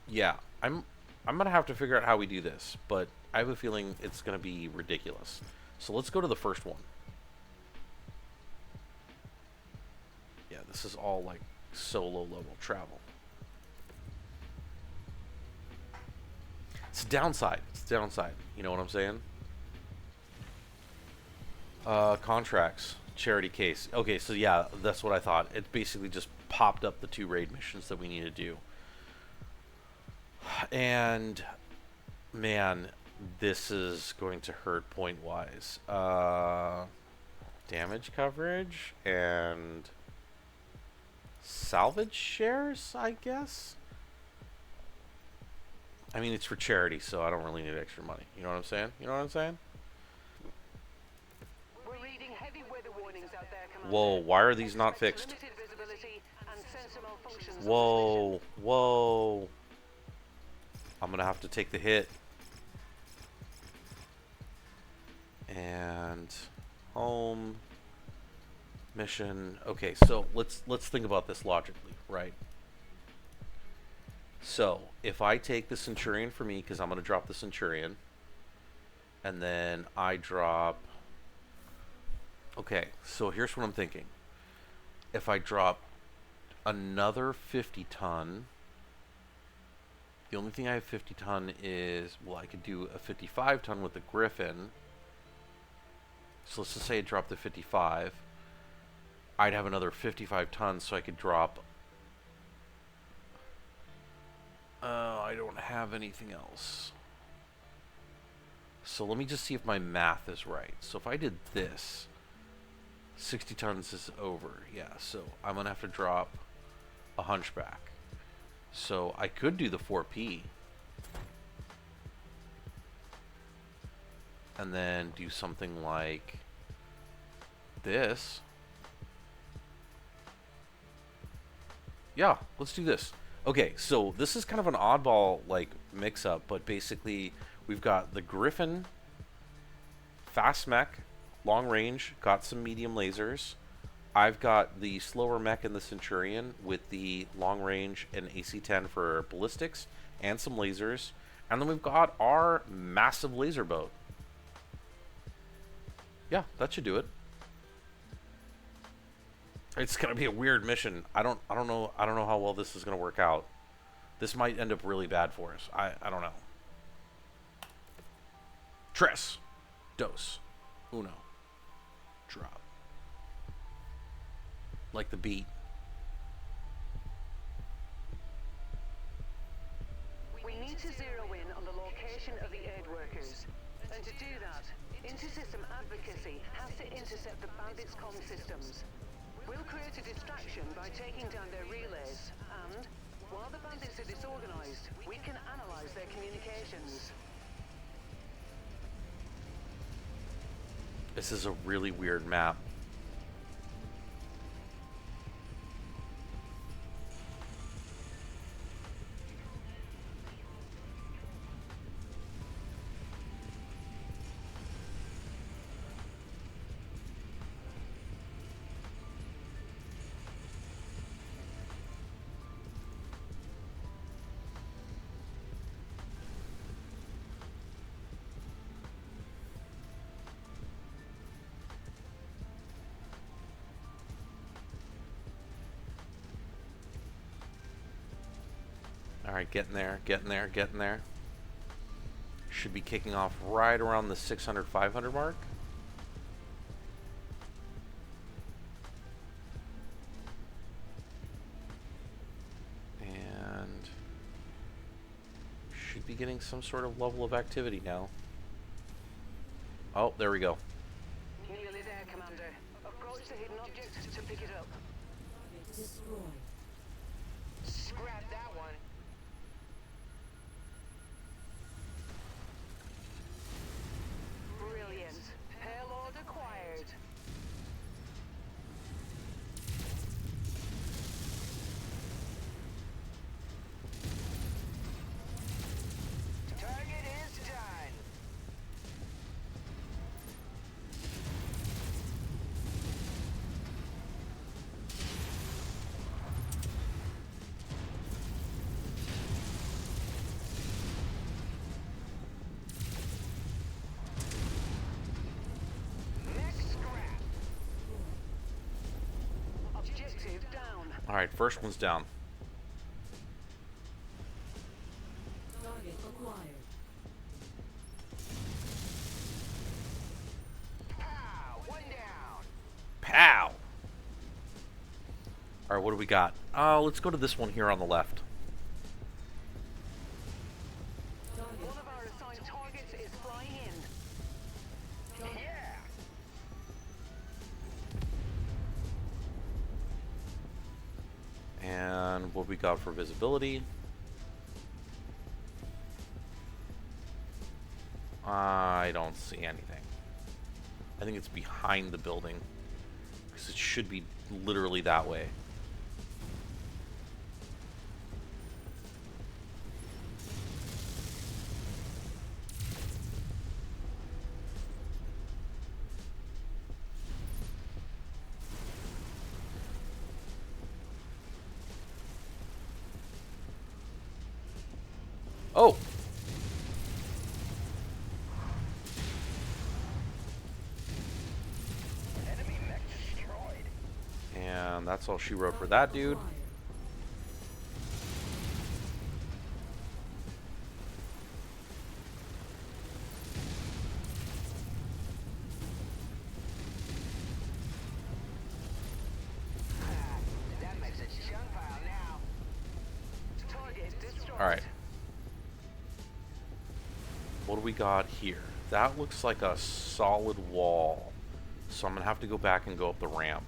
[SPEAKER 1] Yeah, I'm gonna have to figure out how we do this, but I have a feeling it's gonna be ridiculous. So let's go to the first one. Yeah, this is all like solo level travel. It's a downside. It's a downside. You know what I'm saying? Contracts. Charity case. Okay, so yeah, that's what I thought. It basically just popped up the 2 raid missions that we need to do. And man, this is going to hurt point-wise. Damage coverage and salvage shares, I guess? I mean, it's for charity, so I don't really need extra money. You know what I'm saying? You know what I'm saying?
[SPEAKER 3] We're reading heavy weather warnings out there, Commander.
[SPEAKER 1] Whoa, why are these not fixed?
[SPEAKER 3] Limited visibility and sensor malfunctions on
[SPEAKER 1] Whoa, whoa. I'm gonna have to take the hit. And home mission. Okay, so let's think about this logically, right? So if I take the Centurion for me, because I'm gonna drop the Centurion, and then I drop. Okay, so here's what I'm thinking. If I drop another 50 ton. The only thing I have 50 ton is, well, I could do a 55 ton with the Griffin. So let's just say I drop the 55. I'd have another 55 tons, so I could drop... I don't have anything else. So let me just see if my math is right. So if I did this, 60 tons is over. Yeah, so I'm going to have to drop a Hunchback. So I could do the 4P and then do something like this. Yeah, let's do this. Okay, so this is kind of an oddball like mix-up, but basically we've got the Griffin, fast mech, long range, got some medium lasers. I've got the slower mech in the Centurion with the long range and AC-10 for ballistics and some lasers. And then we've got our massive laser boat. Yeah, that should do it. It's gonna be a weird mission. I don't know how well this is gonna work out. This might end up really bad for us. I don't know. Tres, dos, uno, drop. Like the beat.
[SPEAKER 3] We need to zero in on the location of the aid workers. And to do that, inter-system advocacy has to intercept the bandits' comm systems. We'll create a distraction by taking down their relays, and while the bandits are disorganized, we can analyze their communications.
[SPEAKER 1] This is a really weird map. Alright, getting there, getting there, getting there. Should be kicking off right around the 600, 500 mark. And should be getting some sort of level of activity now. Oh, there we go.
[SPEAKER 3] Nearly there, Commander. Approach the hidden object to pick it up.
[SPEAKER 2] Target destroyed.
[SPEAKER 4] Scrap that one.
[SPEAKER 3] Brilliant. Payload acquired.
[SPEAKER 4] Target is done. Next scrap.
[SPEAKER 3] Objective down.
[SPEAKER 1] Alright, first one's down.
[SPEAKER 2] Target acquired.
[SPEAKER 4] Pow! One down.
[SPEAKER 1] Pow! Alright, what do we got? Let's go to this one here on the left.
[SPEAKER 2] Target.
[SPEAKER 3] One of our assigned targets is flying in.
[SPEAKER 4] Yeah.
[SPEAKER 1] And what we got for visibility? I don't see anything. I think it's behind the building. Because it should be literally that way. Oh!
[SPEAKER 4] Enemy mech destroyed.
[SPEAKER 1] And that's all she wrote for that dude.
[SPEAKER 2] Acquired.
[SPEAKER 4] That makes a chunk pile now.
[SPEAKER 3] Target destroyed.
[SPEAKER 1] Alright. What do we got here? That looks like a solid wall. So I'm going to have to go back and go up the ramp.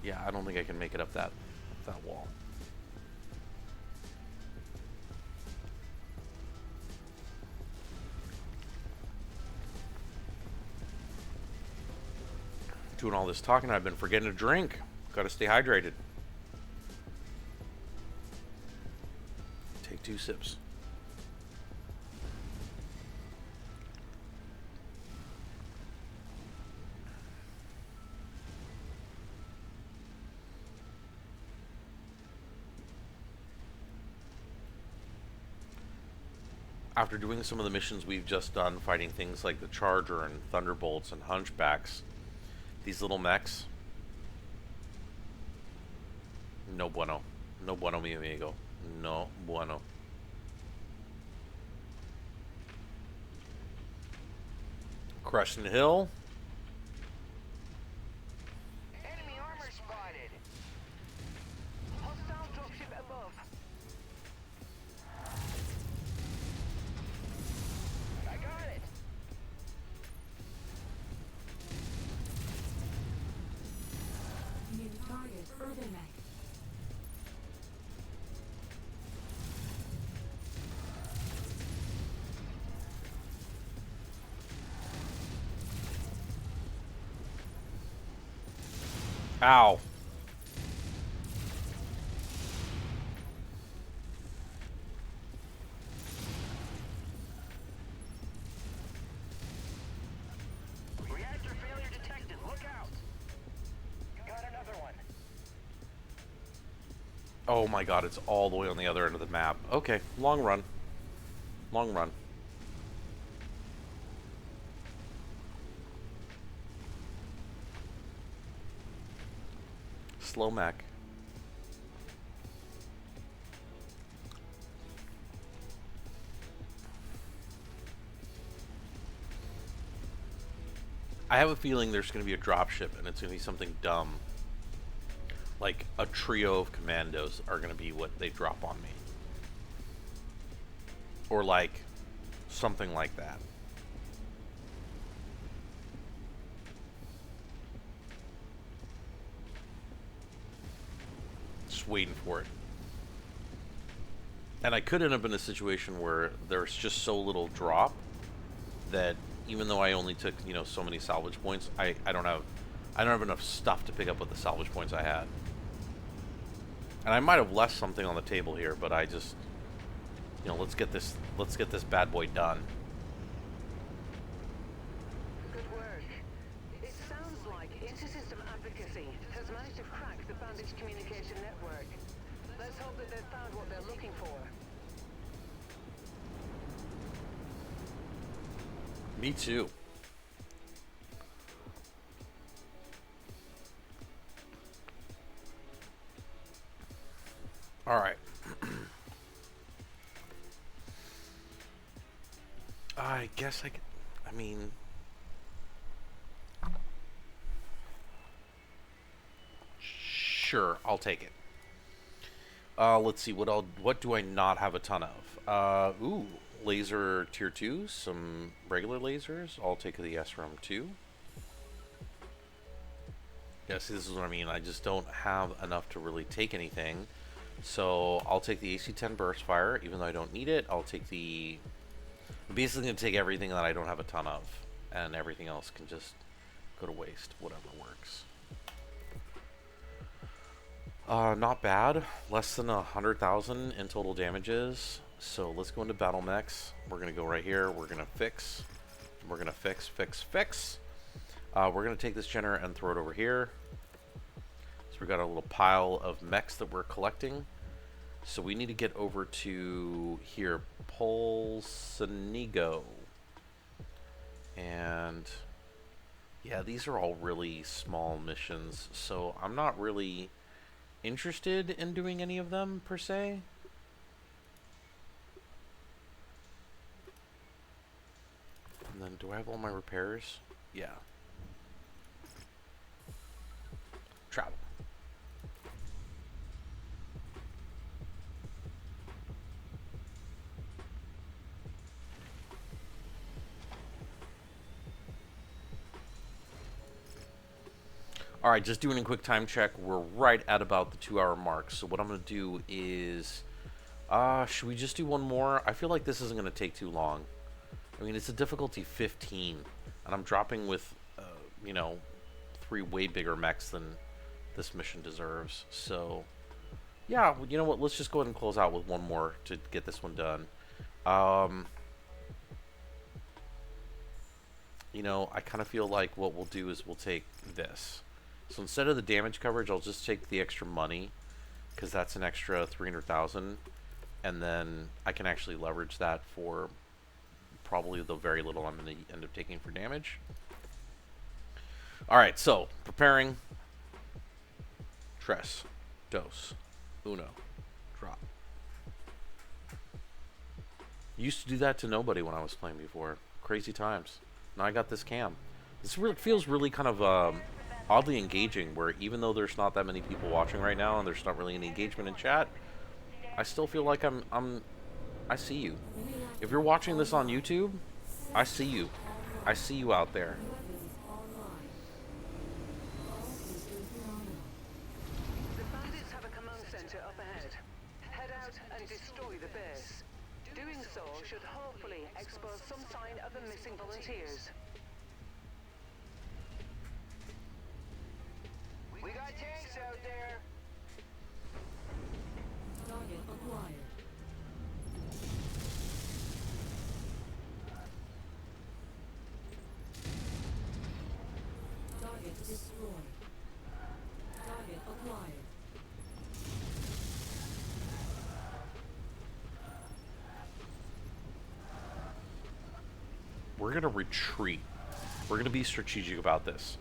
[SPEAKER 1] Yeah, I don't think I can make it up that wall. Doing all this talking, I've been forgetting to drink. Got to stay hydrated. Take 2 sips. After doing some of the missions we've just done, fighting things like the Charger and Thunderbolts and Hunchbacks, these little mechs, no bueno. No bueno, mi amigo. No bueno. Crescent Hill.
[SPEAKER 4] Enemy armor spotted.
[SPEAKER 3] Hostile dropship above.
[SPEAKER 4] I got it.
[SPEAKER 2] New target urban mech.
[SPEAKER 1] Ow.
[SPEAKER 4] Reactor failure detected. Look out. Got another one.
[SPEAKER 1] Oh my god, it's all the way on the other end of the map. Okay, long run. Long run. Slow mech. I have a feeling there's going to be a dropship, and it's going to be something dumb. Like a trio of commandos are going to be what they drop on me. Or like something like that. Just waiting for it. And I could end up in a situation where there's just so little drop that even though I only took, you know, so many salvage points, I don't have enough stuff to pick up with the salvage points I had. And I might have left something on the table here, but I just, you know, let's get this bad boy done.
[SPEAKER 3] Good work. It sounds like Intersystem Advocacy has managed to crack the bandaged communication network. Let's hope that they've found what they're looking for.
[SPEAKER 1] Me too. All right. I guess I mean, sure, I'll take it. Let's see, what do I not have a ton of? Ooh, laser tier 2, some regular lasers. I'll take the SRAM 2. Yeah, see, this is what I mean. I just don't have enough to really take anything. So I'll take the AC-10 burst fire, even though I don't need it. I'll take the... I'm basically going to take everything that I don't have a ton of, and everything else can just go to waste, whatever works. Not bad. Less than 100,000 in total damages. So let's go into battle mechs. We're going to go right here. We're going to fix. We're going to fix. We're going to take this generator and throw it over here. So we got a little pile of mechs that we're collecting. So we need to get over to here, Polcenigo. And yeah, these are all really small missions. So I'm not really interested in doing any of them per se. And then do I have all my repairs? Yeah. Travel. Alright, just doing a quick time check. We're right at about the 2-hour mark. So what I'm going to do is... should we just do one more? I feel like this isn't going to take too long. I mean, it's a difficulty 15. And I'm dropping with, you know, 3 way bigger mechs than this mission deserves. So, yeah, you know what? Let's just go ahead and close out with one more to get this one done. You know, I kind of feel like what we'll do is we'll take this. So instead of the damage coverage, I'll just take the extra money, because that's an extra 300,000, and then I can actually leverage that for probably the very little I'm going to end up taking for damage. Alright, so, preparing. Tres. Dos. Uno. Drop. Used to do that to nobody when I was playing before. Crazy times. Now I got this cam. This really feels really kind of oddly engaging, where even though there's not that many people watching right now and there's not really any engagement in chat, I still feel like I see you. If you're watching this on YouTube, I see you. I see you out there.
[SPEAKER 3] The bandits have a command center up ahead. Head out and destroy the base. Doing so should hopefully expose some sign of the missing volunteers.
[SPEAKER 4] We got tanks out there.
[SPEAKER 2] Target acquired. Target destroyed. Target acquired.
[SPEAKER 1] We're going to retreat. We're going to be strategic about this.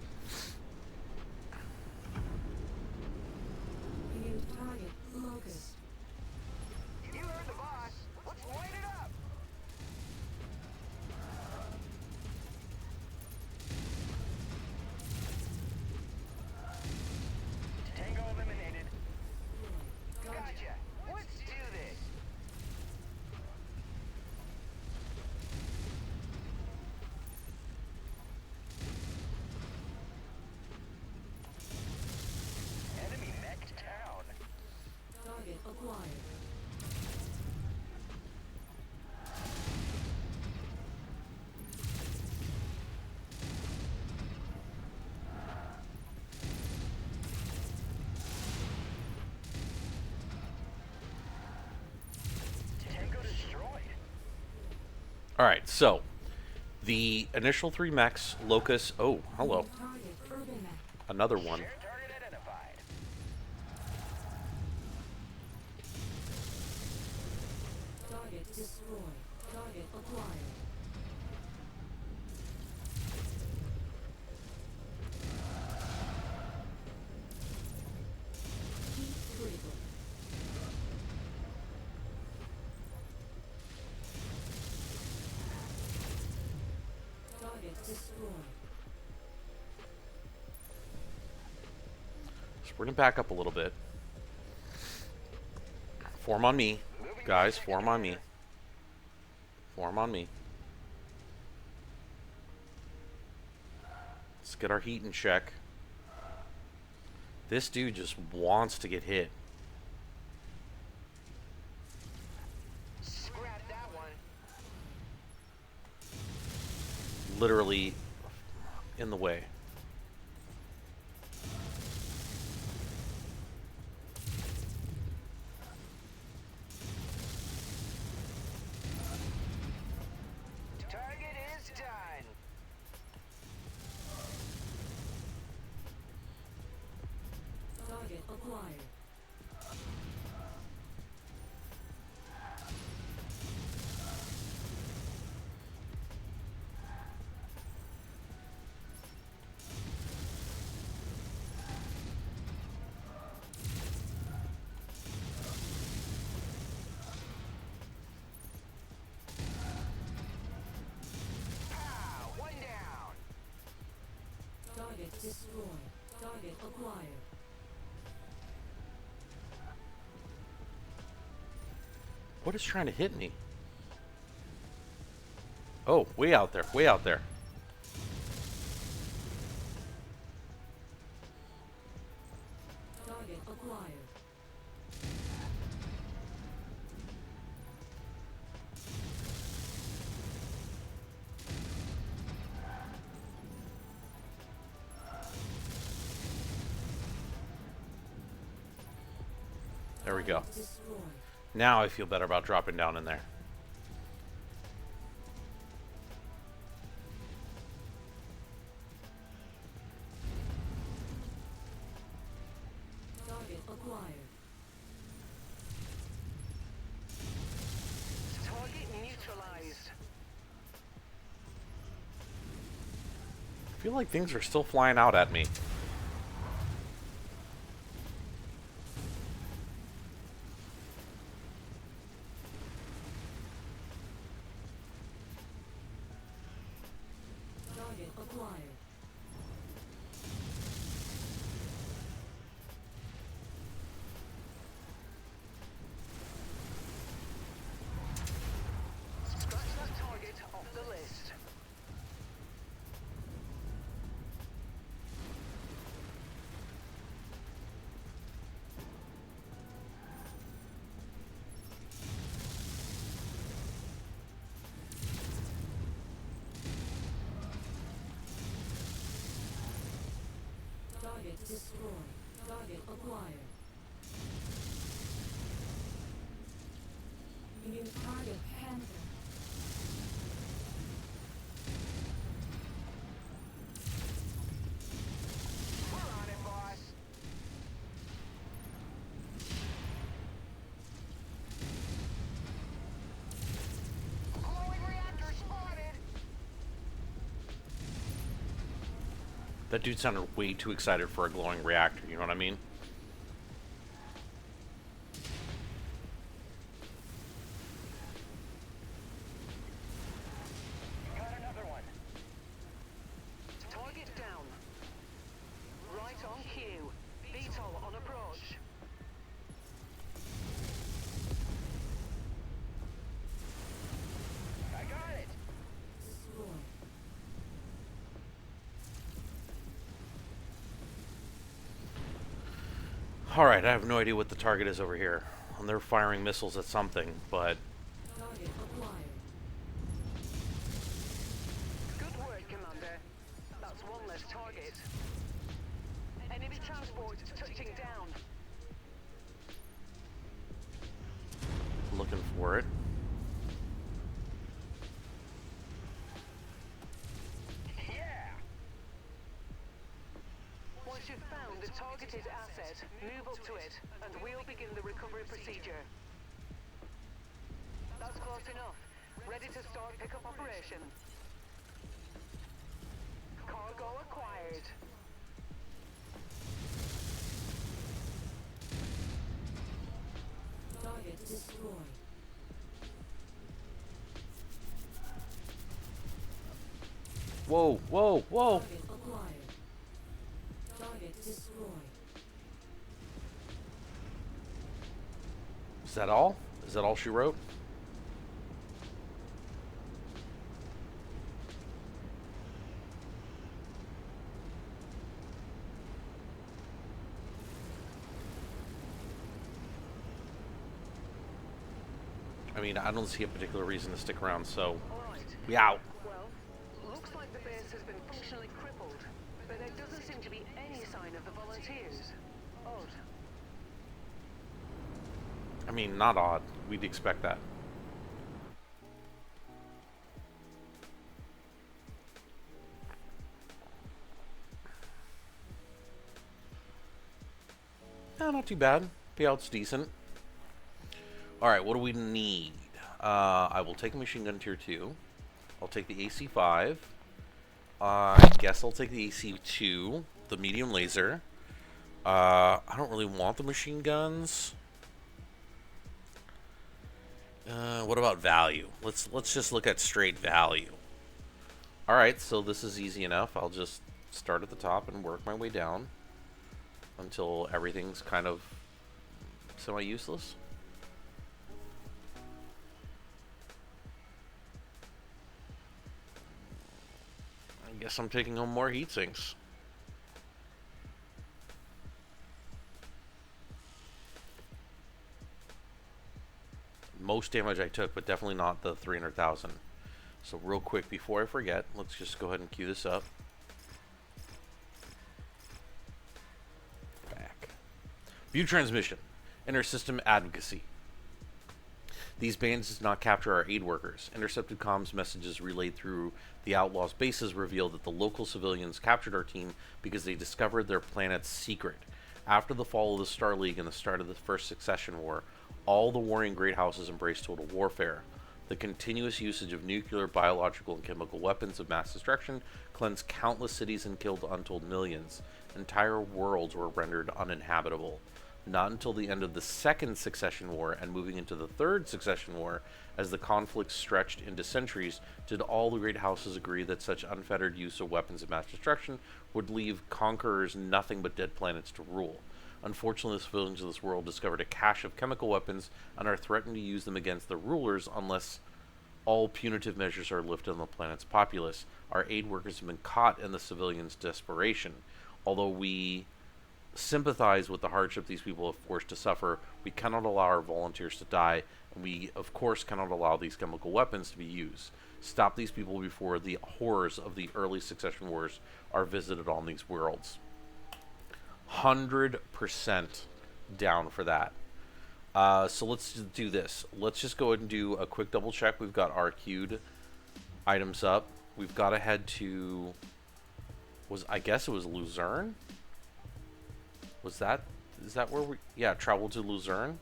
[SPEAKER 2] New target locust.
[SPEAKER 4] You heard the boss. Let's light it up.
[SPEAKER 1] Alright, so the initial 3 mechs, Locust. Oh, hello.
[SPEAKER 2] Target urban mech.
[SPEAKER 1] Another one.
[SPEAKER 4] Shared target identified.
[SPEAKER 2] Target destroyed. Target acquired. Heat critical. Target destroyed.
[SPEAKER 1] So we're going to back up a little bit. Form on me. Guys, form on me. Form on me. Let's get our heat in check. This dude just wants to get hit.
[SPEAKER 4] Scrap that one.
[SPEAKER 1] Literally in the way.
[SPEAKER 4] Target is done.
[SPEAKER 2] Target acquired.
[SPEAKER 4] Pow! One down.
[SPEAKER 2] Target destroyed. Target acquired.
[SPEAKER 1] What is trying to hit me? Oh, way out there. Way out there.
[SPEAKER 2] Target acquired.
[SPEAKER 1] There we go.
[SPEAKER 2] Destroyed.
[SPEAKER 1] Now I feel better about dropping down in there.
[SPEAKER 2] Target acquired.
[SPEAKER 3] Target neutralized.
[SPEAKER 1] I feel like things are still flying out at me.
[SPEAKER 2] Target acquired.
[SPEAKER 3] Scratch that target off the list.
[SPEAKER 2] Target destroyed. Target acquired. New target Panther.
[SPEAKER 4] We're on it, boss. Glowing reactor spotted.
[SPEAKER 1] That dude sounded way too excited for a glowing reactor, you know what I mean?
[SPEAKER 4] Got another one.
[SPEAKER 3] Target down. Right on cue. VTOL on approach.
[SPEAKER 4] I got it.
[SPEAKER 2] Destroyed.
[SPEAKER 1] Alright, I have no idea what the target is over here. And they're firing missiles at something, but
[SPEAKER 2] Target acquired.
[SPEAKER 3] Good work, Commander. That's one less target. Enemy transport touching down.
[SPEAKER 1] looking for it.
[SPEAKER 3] targeted asset. Move up to it, and we'll begin the recovery procedure. That's close enough. Ready to start pickup operation. Cargo acquired.
[SPEAKER 2] Target destroyed.
[SPEAKER 1] Whoa, whoa, whoa!
[SPEAKER 2] Target acquired. Target destroyed.
[SPEAKER 1] Is that all? Is that all she wrote? I mean, I don't see a particular reason to stick around, so
[SPEAKER 3] Alright.
[SPEAKER 1] we out.
[SPEAKER 3] Well, looks like the base has been functionally crippled, but there doesn't seem to be any sign of the volunteers. Odd.
[SPEAKER 1] I mean, not odd. We'd expect that. Not too bad. Payout's decent. Alright, what do we need? I will take a machine gun tier 2. I'll take the AC-5. I guess I'll take the AC-2, the medium laser. I don't really want the machine guns. What about value? Let's just look at straight value. Alright, so this is easy enough. I'll just start at the top and work my way down until everything's kind of semi-useless. I guess I'm taking home more heat sinks. Most damage I took, but definitely not the 300,000. So real quick, before I forget, let's just go ahead and queue this up. Back. View transmission. Inter-system advocacy. These bands does not capture our aid workers. Intercepted comms messages relayed through the Outlaws' bases reveal that the local civilians captured our team because they discovered their planet's secret. After the fall of the Star League and the start of the First Succession War, all the warring great houses embraced total warfare. The continuous usage of nuclear, biological, and chemical weapons of mass destruction cleansed countless cities and killed untold millions. Entire worlds were rendered uninhabitable. Not until the end of the Second Succession War and moving into the Third Succession War, as the conflict stretched into centuries, did all the great houses agree that such unfettered use of weapons of mass destruction would leave conquerors nothing but dead planets to rule. Unfortunately, the civilians of this world discovered a cache of chemical weapons and are threatened to use them against the rulers unless all punitive measures are lifted on the planet's populace. Our aid workers have been caught in the civilians' desperation. Although we sympathize with the hardship these people have forced to suffer, we cannot allow our volunteers to die, and we, of course, cannot allow these chemical weapons to be used. Stop these people before the horrors of the early succession wars are visited on these worlds. 100% down for that. So let's do this. Let's just go ahead and do a quick double check. We've got our queued items up. We've got to head to, I guess it was Luzerne? Is that where we, yeah, travel to Luzerne?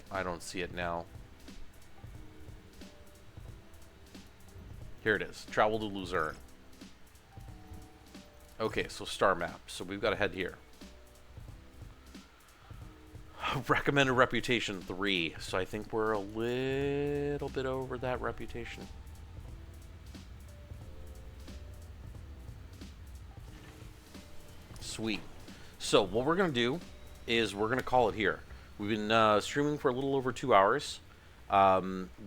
[SPEAKER 1] I don't see it now. Here it is. Travel to Luzerne. Okay, so star map. So we've got to head here. Recommended reputation 3. So I think we're a little bit over that reputation. Sweet. So what we're going to do is we're going to call it here. We've been streaming for a little over 2 hours.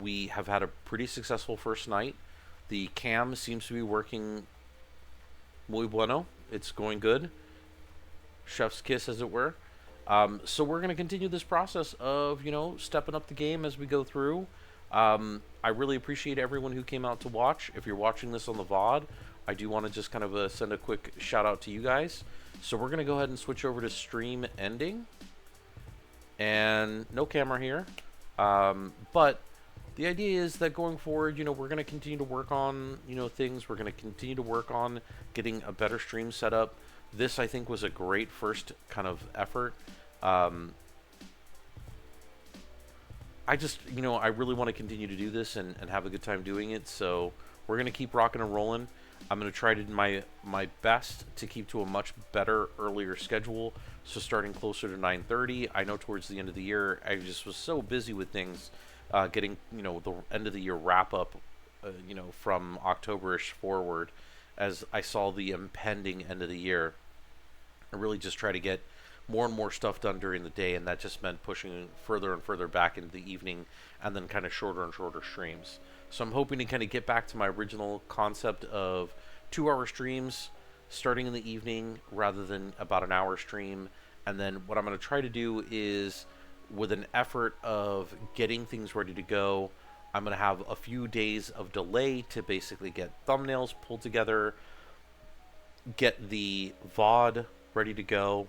[SPEAKER 1] We have had a pretty successful first night. The cam seems to be working muy bueno. It's going good. Chef's kiss, as it were. So we're going to continue this process of, stepping up the game as we go through. I really appreciate everyone who came out to watch. If you're watching this on the VOD, I do want to just kind of send a quick shout out to you guys. So we're going to go ahead and switch over to stream ending. And no camera here. But the idea is that going forward, you know, we're going to continue to work on, you know, things. We're going to continue to work on getting a better stream set up. This, I think, was a great first kind of effort. I just, you know, I really want to continue to do this and have a good time doing it. So we're going to keep rocking and rolling. I'm going to try to do my best to keep to a much better, earlier schedule. So starting closer to 9:30. I know towards the end of the year, I just was so busy with things, getting, you know, the end of the year wrap up, you know, from October-ish forward, as I saw the impending end of the year. I really just try to get more and more stuff done during the day, and that just meant pushing further and further back into the evening, and then kind of shorter and shorter streams. So I'm hoping to kind of get back to my original concept of 2-hour streams starting in the evening rather than about an hour stream. And then what I'm going to try to do is, with an effort of getting things ready to go, I'm going to have a few days of delay to basically get thumbnails pulled together, get the VOD ready to go,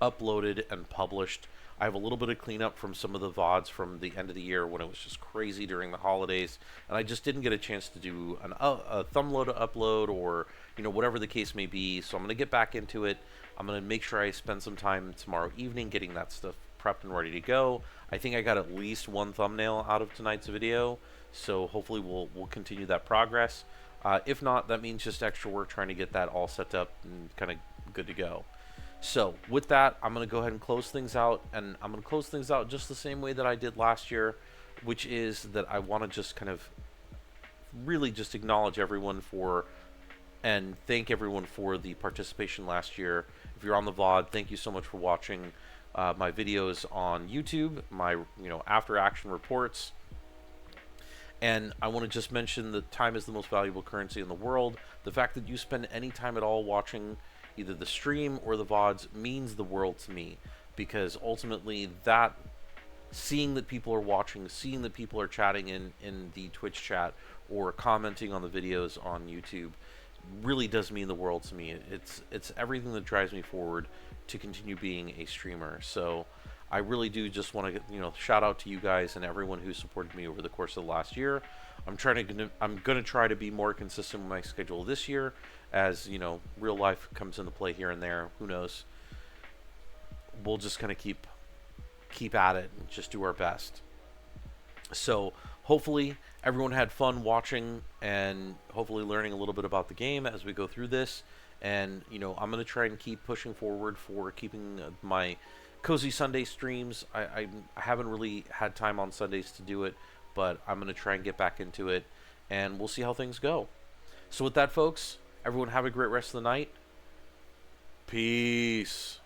[SPEAKER 1] uploaded and published. I have a little bit of cleanup from some of the VODs from the end of the year when it was just crazy during the holidays, and I just didn't get a chance to do a thumbload upload, or, you know, whatever the case may be. So I'm going to get back into it. I'm going to make sure I spend some time tomorrow evening getting that stuff prepped and ready to go. I think I got at least one thumbnail out of tonight's video, so hopefully we'll continue that progress. If not, that means just extra work trying to get that all set up and kind of good to go. So with that, I'm going to go ahead and close things out, and I'm going to close things out just the same way that I did last year, which is that I want to just kind of really just acknowledge everyone for, and thank everyone for the participation last year. If you're on the VOD, thank you so much for watching my videos on YouTube, my, you know, after action reports. And I want to just mention that time is the most valuable currency in the world. The fact that you spend any time at all watching either the stream or the VODs means the world to me, because ultimately that, seeing that people are watching, seeing that people are chatting in the Twitch chat or commenting on the videos on YouTube, really does mean the world to me. It's everything that drives me forward to continue being a streamer. So I really do just want to, you know, shout out to you guys and everyone who supported me over the course of the last year. I'm gonna try to be more consistent with my schedule this year, as, you know, real life comes into play here and there. Who knows? We'll just kind of keep at it and just do our best. So hopefully everyone had fun watching and hopefully learning a little bit about the game as we go through this. And, you know, I'm going to try and keep pushing forward for keeping my Cozy Sunday streams. I haven't really had time on Sundays to do it, but I'm going to try and get back into it, and we'll see how things go. So with that, folks, everyone have a great rest of the night. Peace.